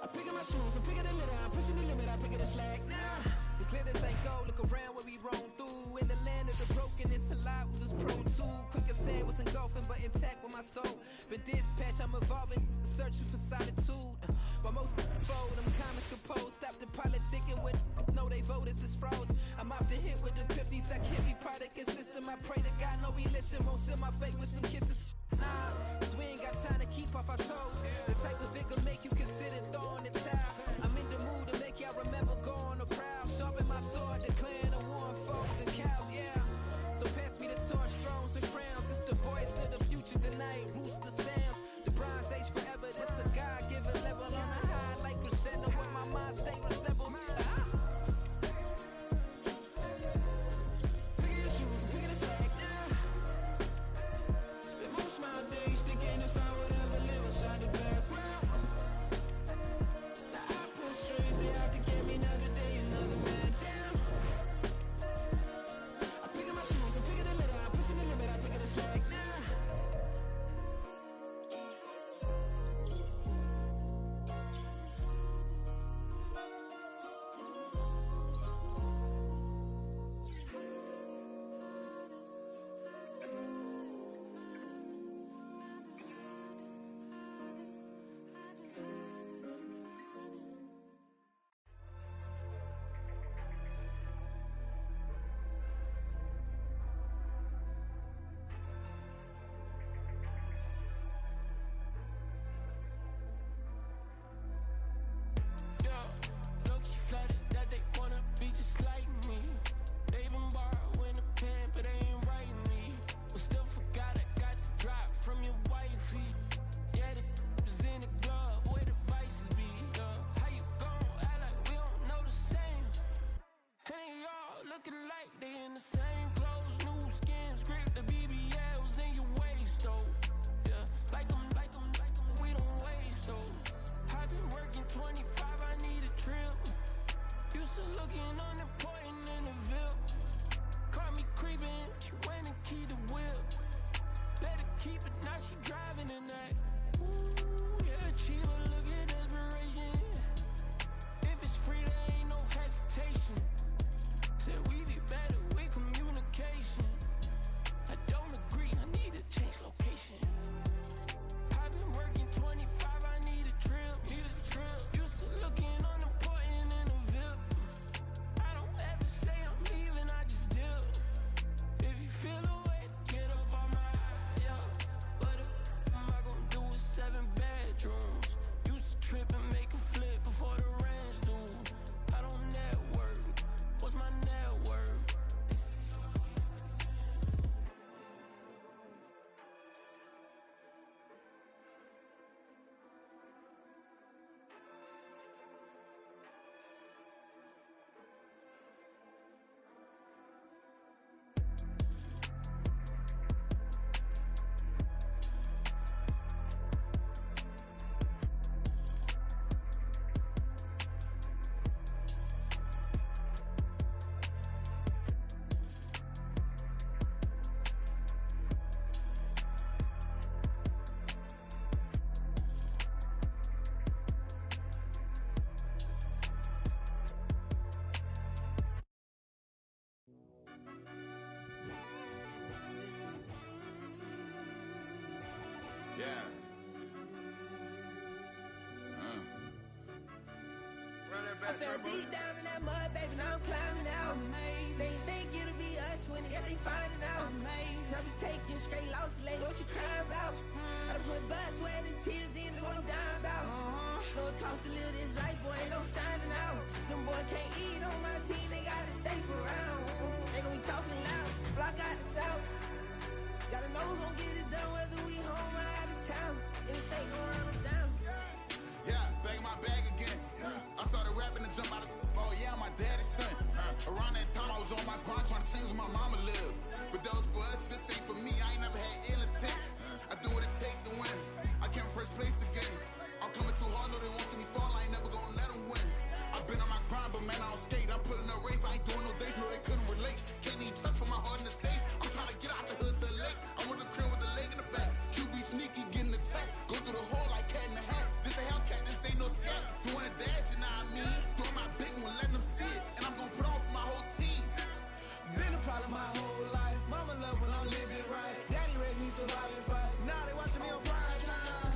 I pick up my shoes, I'm picking the litter, I'm pushing the limit, I pick up the slack now. The glitters ain't gold, look around where we roam through. In the land of the broken, it's a lot we was prone to. Quicker sand was engulfing, but intact with my soul. Been dispatched, I'm evolving, searching for solitude. While most fold, I'm comics composed. Stop the politicking with no, they voters is froze. I'm off the hit with the 50s, I can't be product and system. I pray to God, no, he listen, won't seal my fate with some kisses. Nah, cause we ain't got time to keep off our toes. The type of vigor make you consider throwing the towel. I'm in the mood to make y'all remember going the proud. Sharpen my sword, declaring the war on foes and cows, yeah. So pass me the torch, thrones and crowns. It's the voice of the future tonight, rooster sounds. The bronze age forever, this a God-given level. On a high like crescendo with my mind state resemble. Pick your shoes and pick the slack now. Spend most my days thinking if I would ever live inside the background. Now I pull strings, they out to get me another day, another man down. I pick up my shoes, I'm picking the litter, I'm pushing the limit, I pick up the slack now. Flooded that they wanna be just like me. They been borrowing a pen, but they ain't writing me. But still forgot I got the drop from your wifey. Yeah, the was in the glove, where the vices be. How you gon' act like we don't know the same? And they all looking like they in the same clothes, new skin, script, the BBLs in your waist, though. Yeah, like them, we don't waste, though. I've been working 25, I need a trip. Used to looking unimportant in the Ville. Caught me creeping, she went and keyed the wheel. Let her keep it, now she driving in that. Ooh, yeah, achiever, look at desperation. If it's free, there ain't no hesitation. Said we be better with communication. I don't agree, I need to change location. I've been working 25, I need a trip. Used to looking unimportant in the Ville. I don't ever say I'm leaving, Yeah. Run that back, I fell Turbo. deep down in that mud, baby, now I'm climbing out. They think it'll be us when they got they finding out. I be taking straight losses, lady, what you crying about? I done put blood, sweat, and tears in, that's what I'm dying about. Know it costs to live this life, boy, ain't no signing out. Them boy can't eat on my team, they gotta stay for round. They gon' be talking loud, block out the south. Gotta know who gon' get it done, whether we home or out of town. In the state, gon' run them down. Yeah, back in my bag again. I started rapping to jump out of. Oh yeah, I'm my daddy's son. Around that time I was on my grind trying to change where my mama lived. But that was for us, this ain't for me. I ain't never had ill intent. I do what it take to win. I came first place again. I'm coming too hard, no they won't see me fall. I ain't never gonna let them win. I've been on my grind, but man I don't skate. I'm putting up race, I ain't doing no days, no they couldn't relate. Can't even touch for my heart in the safe. I'm trying to get out the hood to the lake. I'm with the crib with the leg in the back. QB sneaky, getting attacked. Go through the hole like cat in the hat. This a Hellcat, this ain't no scat. Doing a dash, you know what I mean? Doing my big one, letting them see it. And I'm gonna put on for my whole team. Been a problem my whole life. Mama love when I'm living right. Daddy raised me survive and fight. Now they watching me on prime time.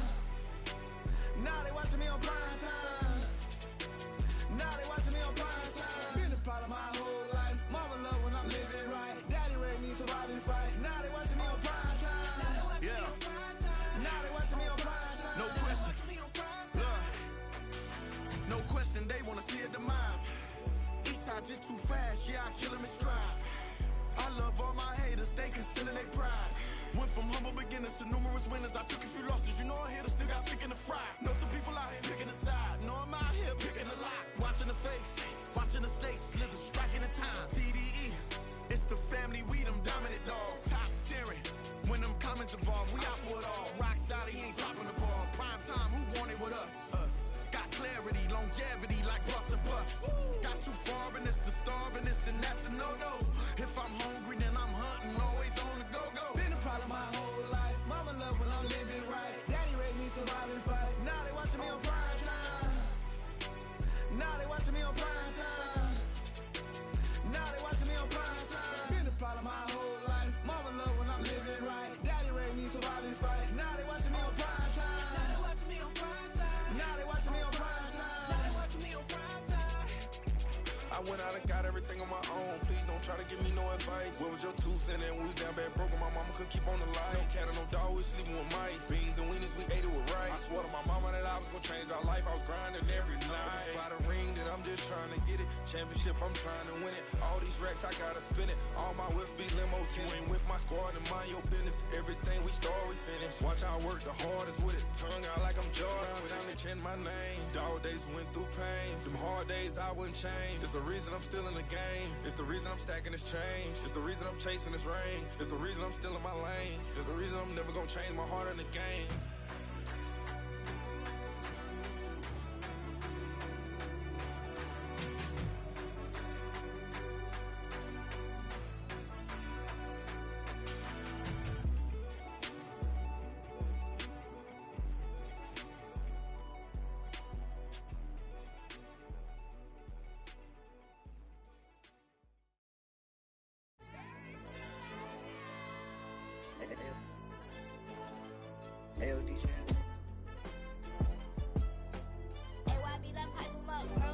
Now they watching me on prime time. Now they watching me on prime time. Been a problem my whole life. Mama love when I'm living right. Daddy raised me survive and fight. Now they watching me on prime time. Yeah. Now they watching me on prime time. No question. Look. No question, they wanna see a demise. Eastside just too fast, yeah, I kill him in stride. I love all my haters, they consider they pride. Went from humble beginners to numerous winners. I took a few losses, you know I hit, still got chicken to fry. Know some people out here picking a side. Know I'm out here picking a lot. Watching the fakes, watching the stakes, slither, striking the time. TDE, it's the family, we them dominant dogs. Top tiering, when them comments involved, we out for it all. Rock solid, he ain't dropping the ball. Prime time, who want it with us? Got clarity, longevity, like bust a bus. Got too far and it's the starving, this and that's a no-no. If I'm hungry, then I'm hunting, always on the go-go. Been a problem my whole life. Mama love when I'm living right. Daddy raised me survive and fight. Now they watching me on prime time. Now they watching me on prime time. Now they watching me on prime time. Been a problem my whole life. Mama love when I'm living right. Daddy raised me survive and fight. Now they watching me on prime time. Now they watching me on prime time. Now they watching me on prime time. Now they watching me on prime time. I went out and got everything on my own. Please don't try to give me no advice. What was your 2 cents and we was down bad broke and my mama couldn't keep on the light. No cat or no dog, we sleeping with mice. Beans and weenies, we ate it with rice. I swore to my mama that I was gonna change our life. I was grinding every night. By the ring that I'm just trying to get it. Championship, I'm trying to win it. All these racks, I gotta spin it. All my whips be limo tinted. You ain't with my squad and mind your business. Everything we start, we finish. Watch I work the hardest with it. Tongue out like I'm Jordan. Without me change my name. Dog days went through pain. Them hard days I wouldn't change. It's the reason I'm still in the game. It's the reason I'm stacking this change. It's the reason I'm chasing this rain. It's the reason I'm still in my lane. It's the reason I'm never gonna change my heart in the game. Hey, DJ. Hey, YB, that pipe him up, bro.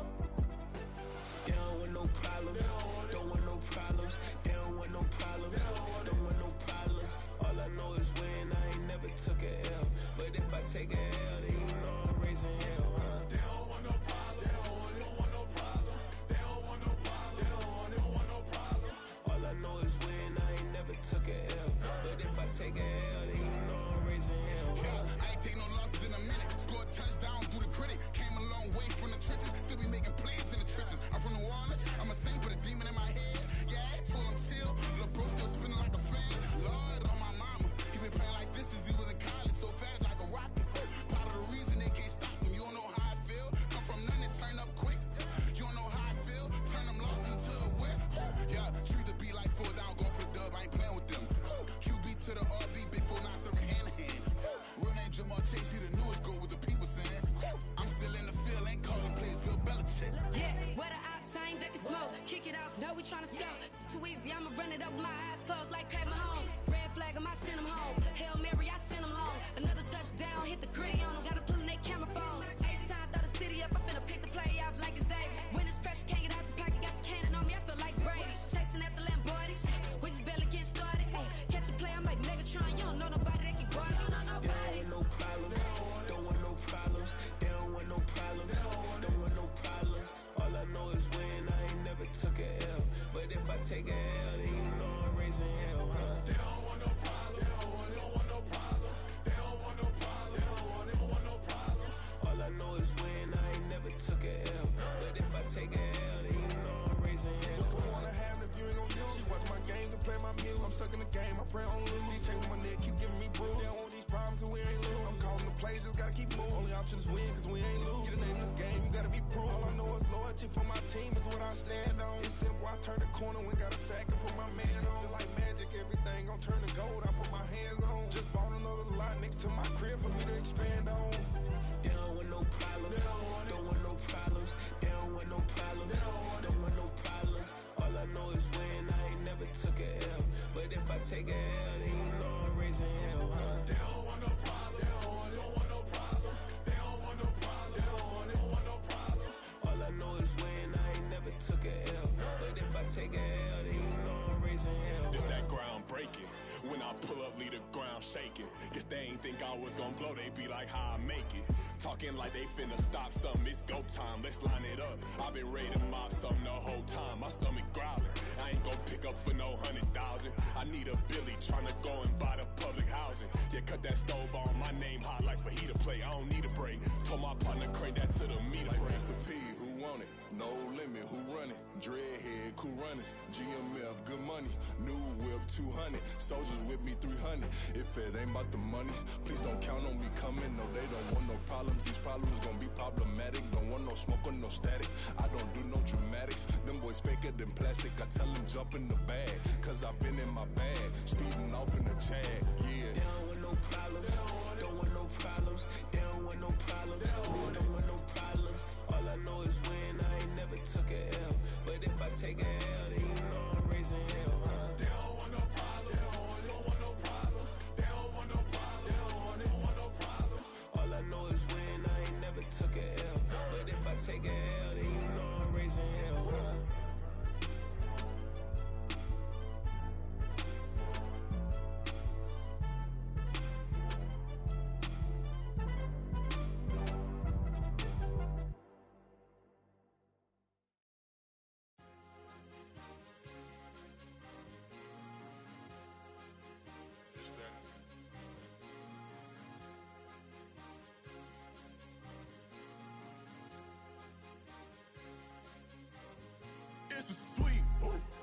They don't want no problems. Don't want no problems. They don't want no problems. Don't want no problems. All I know is when I ain't never took a L. But if I take a L, then you know I'm raising hell, huh? They don't want no problems. They don't want no problems. They don't want no problems. They don't want no problems. All I know is when I ain't never took a L. But if I take a L, then you know I'm raising hell, huh? Yeah, I ain't take no losses in a minute. Scored touchdown through the critic. Came a long way from the trenches. Still be making plays in the trenches. I'm from New Orleans. I'm a saint with a demon in my head. Yeah, I told him chill. Lil' bro still spinning like a fan. Lord on my mama. He been playing like this since he was in college. So fast like a rocket. Part of the reason they can't stop him. You don't know how I feel. Come from nothing, turn up quick. You don't know how I feel. Turn them losses into a win. Yeah, treat the beat like 4 down. Going for the dub. I ain't playing with them. QB to the RB. Big 4 not serving hand to hand. Real name Jamal Chase. He the newest goal with the people saying. I'm still in the field. Ain't calling plays. Bill Belichick. Yeah, where the ops, I ain't ducking smoke. Kick it off, no, we tryna scout. Too easy, I'ma run it up with my eyes closed like Pat Mahomes. Red flag, I send him home. Hail Mary, I send him long. Another touch take a L, then you know I'm raising hell, huh? They don't want no problems. They don't want no problems. They don't want no problems. They don't want no problems. All I know is win, I ain't never took a L. But if I take a L, then you know I'm raising hell. What's the point of having if you ain't gon' use? She watch my games and play my music. I'm stuck in the game, I pray on lose. These chains on my neck keep giving me bruise. They don't want these problems cause we ain't lose. I'm calling the plays, just gotta keep moving. Only option is win cause we ain't lose. Get a name in this game, you gotta be proof. All I know is loyalty for my team is what I stand on. It's simple, I turn the corner when got a sack and put my man on. It's like magic, everything gon' turn to gold, I put my hands on. Just bought another lot next to my crib for me to expand on. They don't want no problems. Don't want no problems. They don't want no problems. Don't want no problems. All I know is win. I ain't never took a L. But if I take a L, then you know I'm raising hell, huh? They don't want no problems. They don't want no problems. They don't want no problems. They don't want no problems. All I know is win. I ain't never took a L. But if I take a L, then you know I'm raising hell. It's that ground breaking. When I pull up, leave the ground shaking. Guess they ain't think I was gonna blow, they be like, how I make it. Talking like they finna stop something, it's go time, let's line it up. I've been ready to mob something the whole time, my stomach growling. I ain't gon' pick up for no 100,000. I need a Billy tryna go and buy the public housing. Yeah, cut that stove on, my name hot like fajita plate. I don't need a break. Told my partner crank that to the meter like break. Mr. P, who want it? No limit, who run it? Dreadhead, cool runners. GMF, good money. New whip, 200. Soldiers with me, 300. If it ain't about the money, please don't count on me coming. No, they don't want no problems. These problems gon' be problematic. Don't want no smoke or no static. I don't do no dramatics. Them boys faker than plastic. I tell them jump in the bag, cause I've been in my bag. Speeding off in the Jag, yeah. They don't want no problems. Don't want no problems. They don't want no problems. They don't want no problems. All I know is win. I ain't never took a L. But if I take a L, then you know I'm raising hell, huh? They don't want no problems. They don't want no problems. They don't want no problems. They don't want no problems. All I know is win. I ain't never took a L. But if I take a L, then you know I'm raising hell, huh? It's a sweep.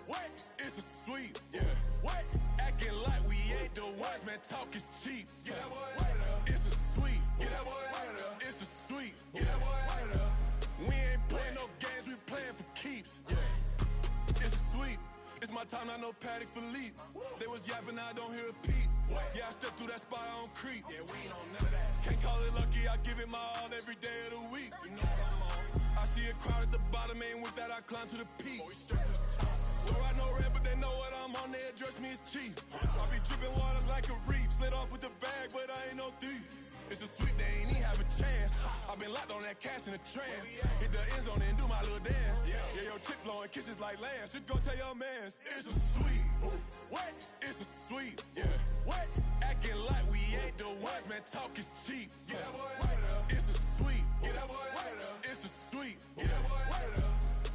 What? It's a sweep. Yeah. What? Acting like we ain't the ones, man. Talk is cheap. Get that boy out of there. It's a sweep. Get that boy out of there. It's a sweep. Get that boy out of there. We ain't playing no games, we playing for keeps. Yeah. It's a sweep. It's my time, I know Patty Philippe. They was yapping, I don't hear a peep. Yeah, I step through that spot, I don't creep. Yeah, we ain't on none of that. Can't call it lucky, I give it my all every day of the week. You know what I'm on. I see a crowd at the bottom, ain't with that, I climb to the peak. Don't ride no red, but they know what I'm on, they address me as chief. I be dripping water like a reef, slid off with the bag, but I ain't no thief. It's a sweep, they ain't even have a chance. I've been locked on that cash in a trance. Hit the end zone and do my little dance. Yeah, your chick blowing kisses like Lance. Should go tell your mans. It's a sweep. What? It's a sweep. Yeah. What? Acting like we ain't the ones, man. Talk is cheap. Get that boy out of there. It's a sweep. Get that boy out of there. It's a sweep. Get that boy out of there.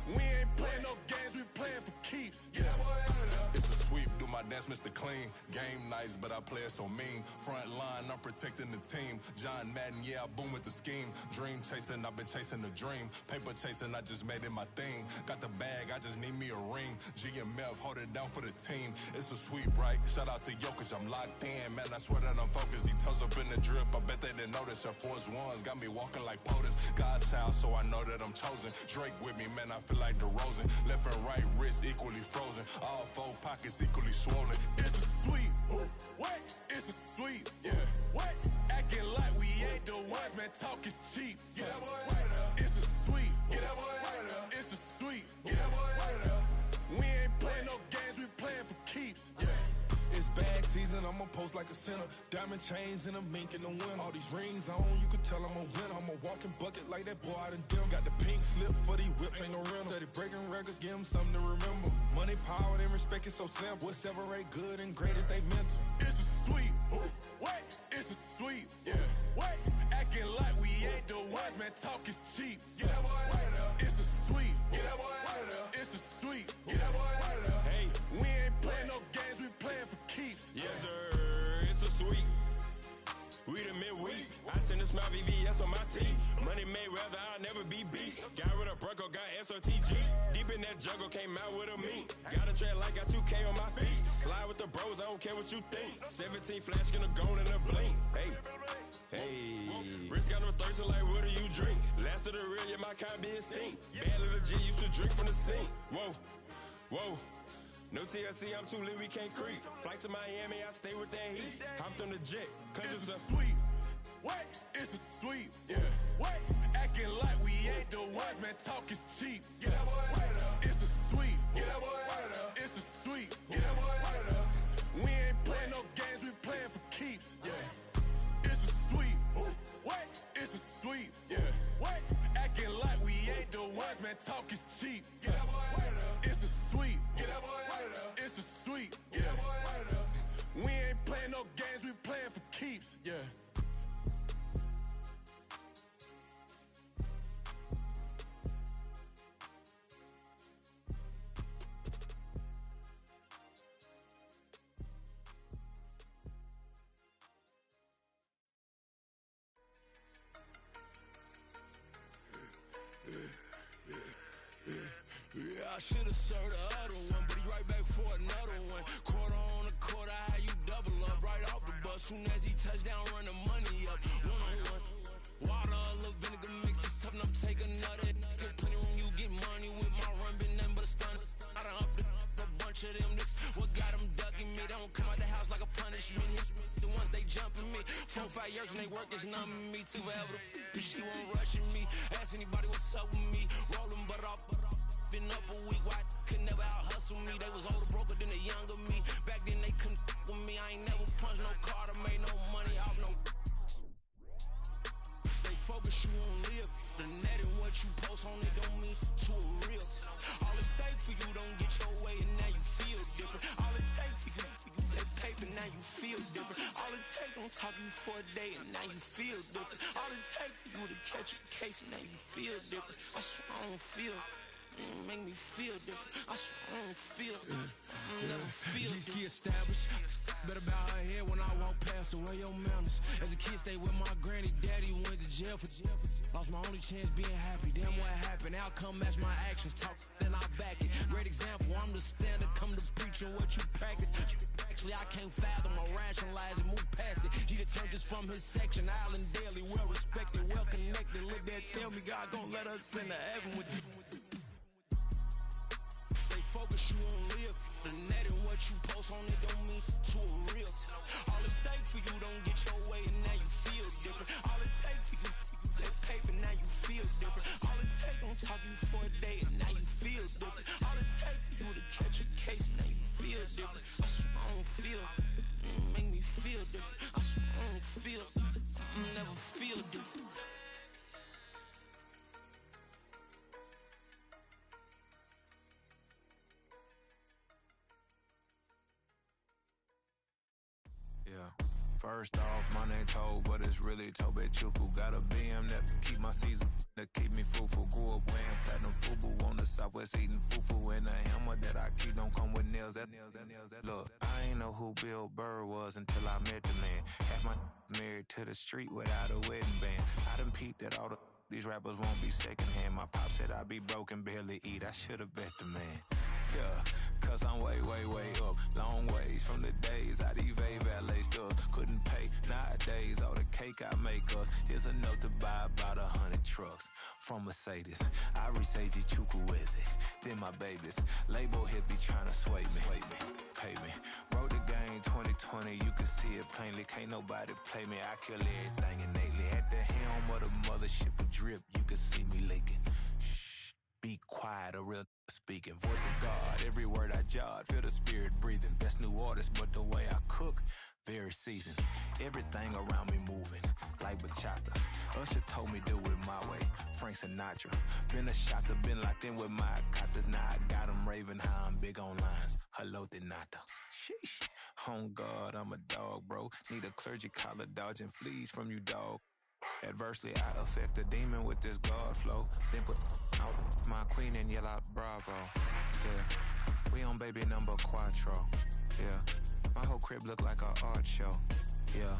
We ain't playing no games, we playing for keeps. Get that boy out of there. It's a sweep, do my dance, Mr. Clean. Game nice, but I play it so mean. Front line, I'm protecting the team. John Madden, yeah, I boom with the scheme. Dream chasing, I've been chasing the dream. Paper chasing, I just made it my thing. Got the bag, I just need me a ring. GMF, hold it down for the team. It's a sweep, right? Shout out to Jokic, I'm locked in. Man, I swear that I'm focused. He toes up in the drip, I bet they didn't notice. Air Force Ones got me walking like POTUS. God's child, so I know that I'm chosen. Drake with me, man, I feel like DeRozan. Left and right wrist equally frozen. All four pockets equally swollen. It's a sweep. What? It's a sweep. Yeah. What? Acting like we ain't the ones, man. Talk is cheap. Get that boy out of there. It's a sweep. Get that boy out of there. It's a sweep. Get that boy out of there. We ain't playing no games, we playing for keeps. Yeah. It's bag season, I'ma post like a sinner. Diamond chains and a mink in the wind. All these rings on, you could tell I'm a winner. I'm a walking bucket like that boy out in dim. Got the pink slip for these whips, ain't no rental. Steady breaking records, give them something to remember. Money, power, and respect is so simple. What separate good and great is they mental. It's a sweep. What? It's a sweep. Yeah. What? Acting like we ain't the ones, man. Talk is cheap. Get that boy out of there. It's a sweep. Get that boy out of there. It's a sweep. Get that boy out of there. Hey, in the smile, VVS on my teeth. Money made rather, I'll never be beat. Got rid of Bronco, got SOTG. Deep in that jungle, came out with a meat. Got a track like got 2K on my feet. Slide with the bros, I don't care what you think. 17 flash, gonna go in a blink. Hey, hey. Wrist got no thirst, like what do you drink? Last of the real, yeah, my kind be extinct. Bad little G used to drink from the sink. Whoa, whoa. No TLC, I'm too lit, we can't creep. Flight to Miami, I stay with that heat. Hopped on the jet, cause it's a sweet. What? It's a sweet. Yeah. What? Acting like we ain't the ones, man. Talk is cheap. Get that boy out of there. It's a sweet. Get that boy out of there. It's a sweet. Get that boy out of there. We ain't playing no games, we playing for keeps. Yeah. It's a sweet. What? It's a sweet. Yeah. What? Acting like we ain't the ones, man. Talk is cheap. Get that boy out of there. It's a sweet. Get that boy out of there. It's a sweet. Get that boy out of there. We ain't playing no games, we playing for keeps. Yeah. Yeah, I should've served the other one, but he right back for another one. Quarter on a quarter, how you double up right off the bus. Soon as he touch down, run the money up. One-on-one. Water, a little vinegar mix, it's tough enough, take another. Still plenty room, you get money with my run, been nothing but a stun. I done up a bunch of them, this what got them ducking me. They don't come out the house like a punishment. The ones they jumping me. 4-5 years and they work is numbing me. Too forever, she won't rushing me. Ask anybody what's up with me. Rolling butt off. Been up a week, why could never out hustle me? They was older, broker than the younger me. Back then they couldn't with me. I ain't never punched no card or made no money off no. Stay focused, you won't live. The net and what you post on it don't mean to a real. All it take for you don't get your way and now you feel different. All it take for you that paper, now you feel different. All it take don't talk you for a day and now you feel different. All it take for you to catch a case and now you feel different. I swear I don't feel. Make me feel different. I swear I don't feel. Never feel G-ski established. Better bow her head when I walk past her. Where your manners? As a kid, stayed with my granny. Daddy went to jail for. Lost my only chance being happy. Damn, what happened? Outcome match my actions. Talk, then I back it. Great example. I'm the standard. Come to preaching what you practice. Actually, I can't fathom or rationalize and move past it. He turned this from his section. Island daily, well respected, well connected. Look there, tell me God gon' let us into heaven with this. Focus, you won't live. The net and what you post on it don't mean to a real. All it take for you don't get your way and now you feel different. All it take for you that paper, now you feel different. All it take don't talk you for a day and now you feel different. All it take for you to catch a case and now you feel different. I swear I don't feel. Make me feel different. I swear I don't feel. Never feel different. Yeah. First off, my name Toe, but it's really Tobe Chuku. Got a BM that keep my season, that keep me fruitful. Grew up wearing platinum FUBU on the Southwest eating fufu. And the hammer that I keep don't come with nails. Look, I ain't know who Bill Burr was until I met the man. Half my married to the street without a wedding band. I done peeped that all these rappers won't be secondhand. My pop said I'd be broke and barely eat. I should've bet the man. Yeah, cause I'm way, way, way up. Long ways from the days I evade valet stuff. Couldn't pay nowadays. All the cake I make us is enough to buy about 100 trucks from Mercedes. I resage Chukwueze, then my babies. Label hit be trying to sway me, pay me. Wrote the game 2020, you can see it plainly. Can't nobody play me. I kill everything innately. At the helm of the mothership with drip, you can see me leaking. Shh, be quiet, a real speaking. Voice of God, every word I jot, feel the spirit breathing. Best new artist, but the way I cook, very seasoned. Everything around me moving, like bachata. Usher told me do it my way, Frank Sinatra. Been a shocker, been locked in with my katas. Now I got them raving how I'm big on lines. Hello, Denata. Sheesh. On God, I'm a dog, bro. Need a clergy collar, dodging fleas from you, dog. Adversely, I affect the demon with this God flow. Then put out my queen and yell out bravo. Yeah, we on baby number quattro. Yeah, my whole crib look like an art show. Yeah,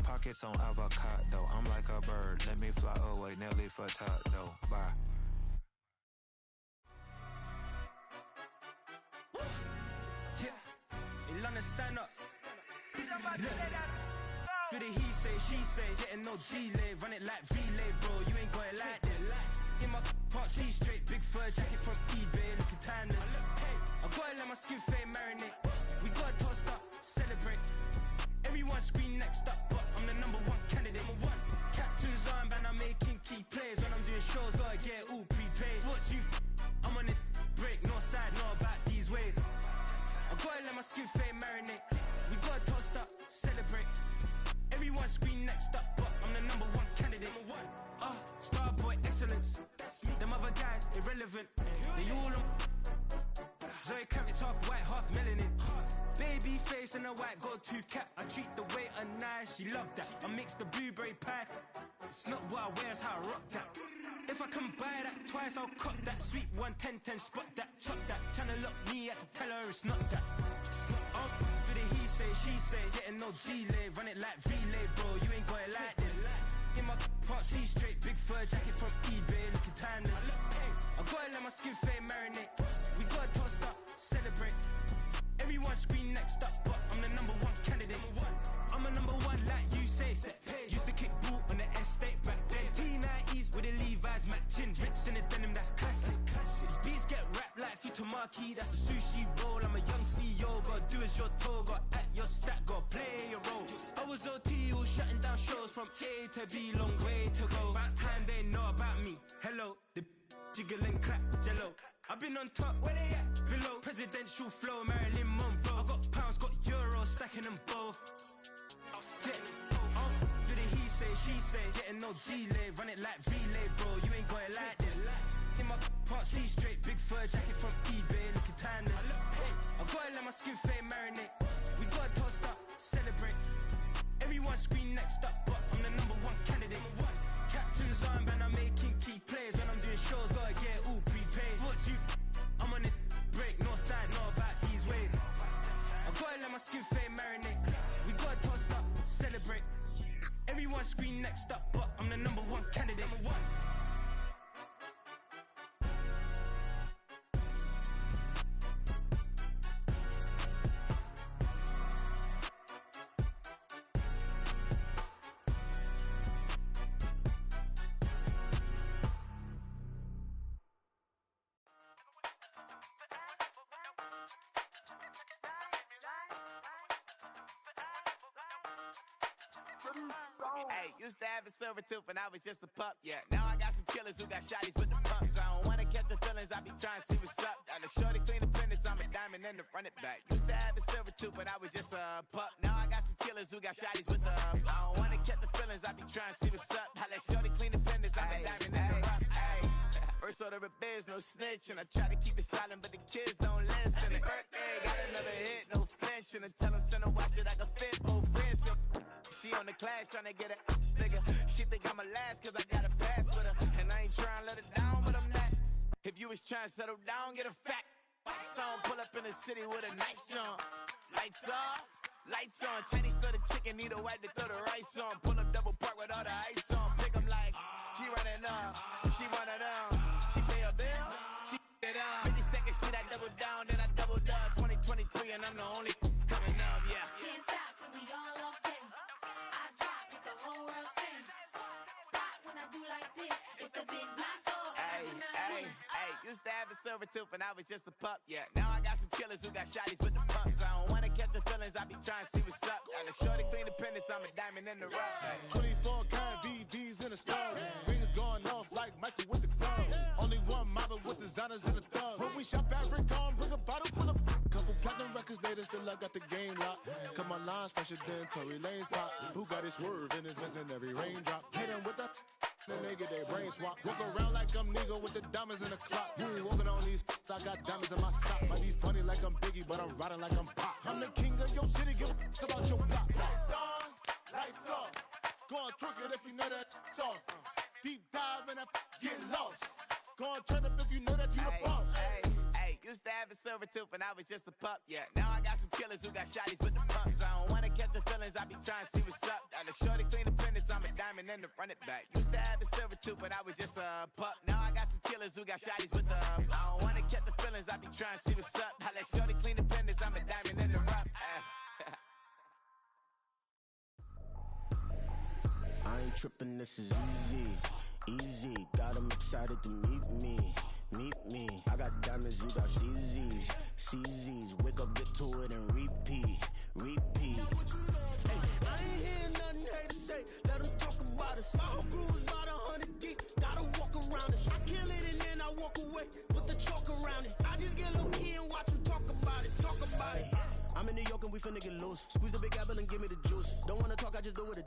Pockets on avocado, I'm like a bird. Let me fly away, Nelly Furtado. Bye. Yeah, in London, stand up. Look. Do the he say, she say, getting no delay, run it like relay, bro. You ain't got it like this. In my can't see straight, big fur jacket from eBay, looking timeless. I gotta let my skin fade marinate. We gotta toast up, celebrate. Everyone scream next up, but I'm the number one candidate. Captain's armband, I'm making key plays. When I'm doing shows, gotta get all prepaid. What you I'm on it, break, no side, know about these ways. I gotta let my skin fade marinate. We gotta toast up, celebrate. Everyone scream next up, but I'm the number one candidate. Starboy excellence. Them other guys irrelevant. They all on. Zoe Kravitz half white, half melanin. Baby face and a white gold tooth cap. I treat the waiter nice, she love that. I mix the blueberry pie. It's not what I wear, it's how I rock that. If I can buy that twice, I'll cop that. Sweet 110, spot that, chop that. Tryna lock me at the tell her it's not that. Do the he say, she say, getting no delay, run it like relay, bro. You ain't got it like this. In my can't see straight, big fur jacket from eBay, looking timeless. I gotta let my skin fade marinate. We gotta toast up, celebrate. Everyone scream next up, but I'm the number one candidate. I'm a number one, like you say. Used to kick ball on the estate back then. T90s with the Levi's matching. Rips in the denim, that's classic. These beats get wrapped like Futamaki, that's a sushi roll. I'm a young CEO, gotta do as you're told. Gotta act your stat, gotta play your role. I was OT, all shutting down shows from A to B, long way to go. About time they know about me. Hello, the jiggle and clap, jello. I've been on top, where they at? Below, presidential flow, Marilyn Monroe. I got pounds, got euros, stacking them both. Do the he say, she say, getting no delay, run it like relay, bro. You ain't got it like this. In my can't see straight, big fur jacket from eBay, looking timeless. I gotta let my skin fade marinate. We gotta toast up, celebrate. Everyone scream next up, but I'm the number one candidate. Captain's armband, I'm making key plays. When I'm doing shows, gotta get all prepaid. What you I'm on it, break, no side, know about these ways. I gotta let my skin fade marinate. We gotta toast up, celebrate. Everyone scream next up, but I'm the number one candidate. Hey, used to have a silver tooth when I was just a pup, yeah. Now I got some killers who got shotties with the pumps. I don't wanna catch the feelings, I be trying to see what's up. Got a shorty clean the fitness, I'm a diamond and to run it back. Used to have a silver tooth when I was just a pup. Now I got some killers who got shotties with the I don't wanna catch the feelings, I be trying to see what's up. I let shorty clean the fitness, I'm a diamond and to rough. First order of biz, no snitch, and I try to keep it silent, but the kids don't listen. Happy birthday, got another hit, no flinch, and I tell them send a watch that I can fit both wrists. She on the class tryna get a nigga. She think I'm a last cause I got a pass with her. And I ain't tryna let her down, but I'm not. If you was tryna settle down, get a fat song. Pull up in the city with a nice jump. Lights off, lights on. Chinese throw the chicken, need a wipe to throw the rice on. Pull up double park with all the ice on. Pick 'em like, she running up, she one of them. She pay her bill, she it up. 52nd Street, I double down, then I doubled up. 2023 and I'm the only coming up, yeah. Can't stop till we all okay. I drop with the whole world sing. Rock when I do like this. It's the big black dog. Hey, used to have a silver tooth when I was just a pup, yeah. Now I got some killers who got shotties with the pumps. I don't wanna catch the feelings, I be trying to see what's up. Got a shorty clean the pendants, I'm a diamond in the rough. 24 karat VVs in the stars. Rings going off like Michael with the gloves. Only one mobbing with designers in the thugs. When we shop at Rick on, bring a bottle full of couple platinum records later, still I got the game locked. Cut my lines fresher than Tory Lane's pop. Who got his swerve and is missing every raindrop. Hit him with the then they get their brain swap. Walk around like I'm nigga with the diamonds in the clock. You ain't walking on these I got diamonds in my socks. Might be funny like I'm Biggie, but I'm riding like I'm Pop. I'm the king of your city, give a about your block. Lights on, lights off. Go on, twerk it if you know that it's off. Deep dive and get lost. Go on, turn up if you know that you the boss. Hey, used to have a silver tooth when I was just a pup, yeah. Now I got some killers who got shotties with the pumps. I don't wanna catch the feelings, I be trying to see what's up. Got a shorty clean the finish, I'm a diamond and to run it back. Used to have a silver tooth, but I was just a pup. Now I got some killers who got shotties with the I don't wanna catch the feelings, I be trying to see what's up. I let shorty clean the finish, I'm a diamond in the rough. I ain't tripping, this is easy, easy. Got them excited to meet me. I got diamonds, you got CZs. Wake up, get to it, and repeat. Hey, I ain't hearing nothing haters say. Let them talk about us. My whole crew is about 100 deep. Gotta walk around us. I kill it and then I walk away with the chalk around it. I just get low key and watch them talk about it. I'm in New York and we finna get loose. Squeeze the big apple and give me the juice. Don't wanna talk, I just do it.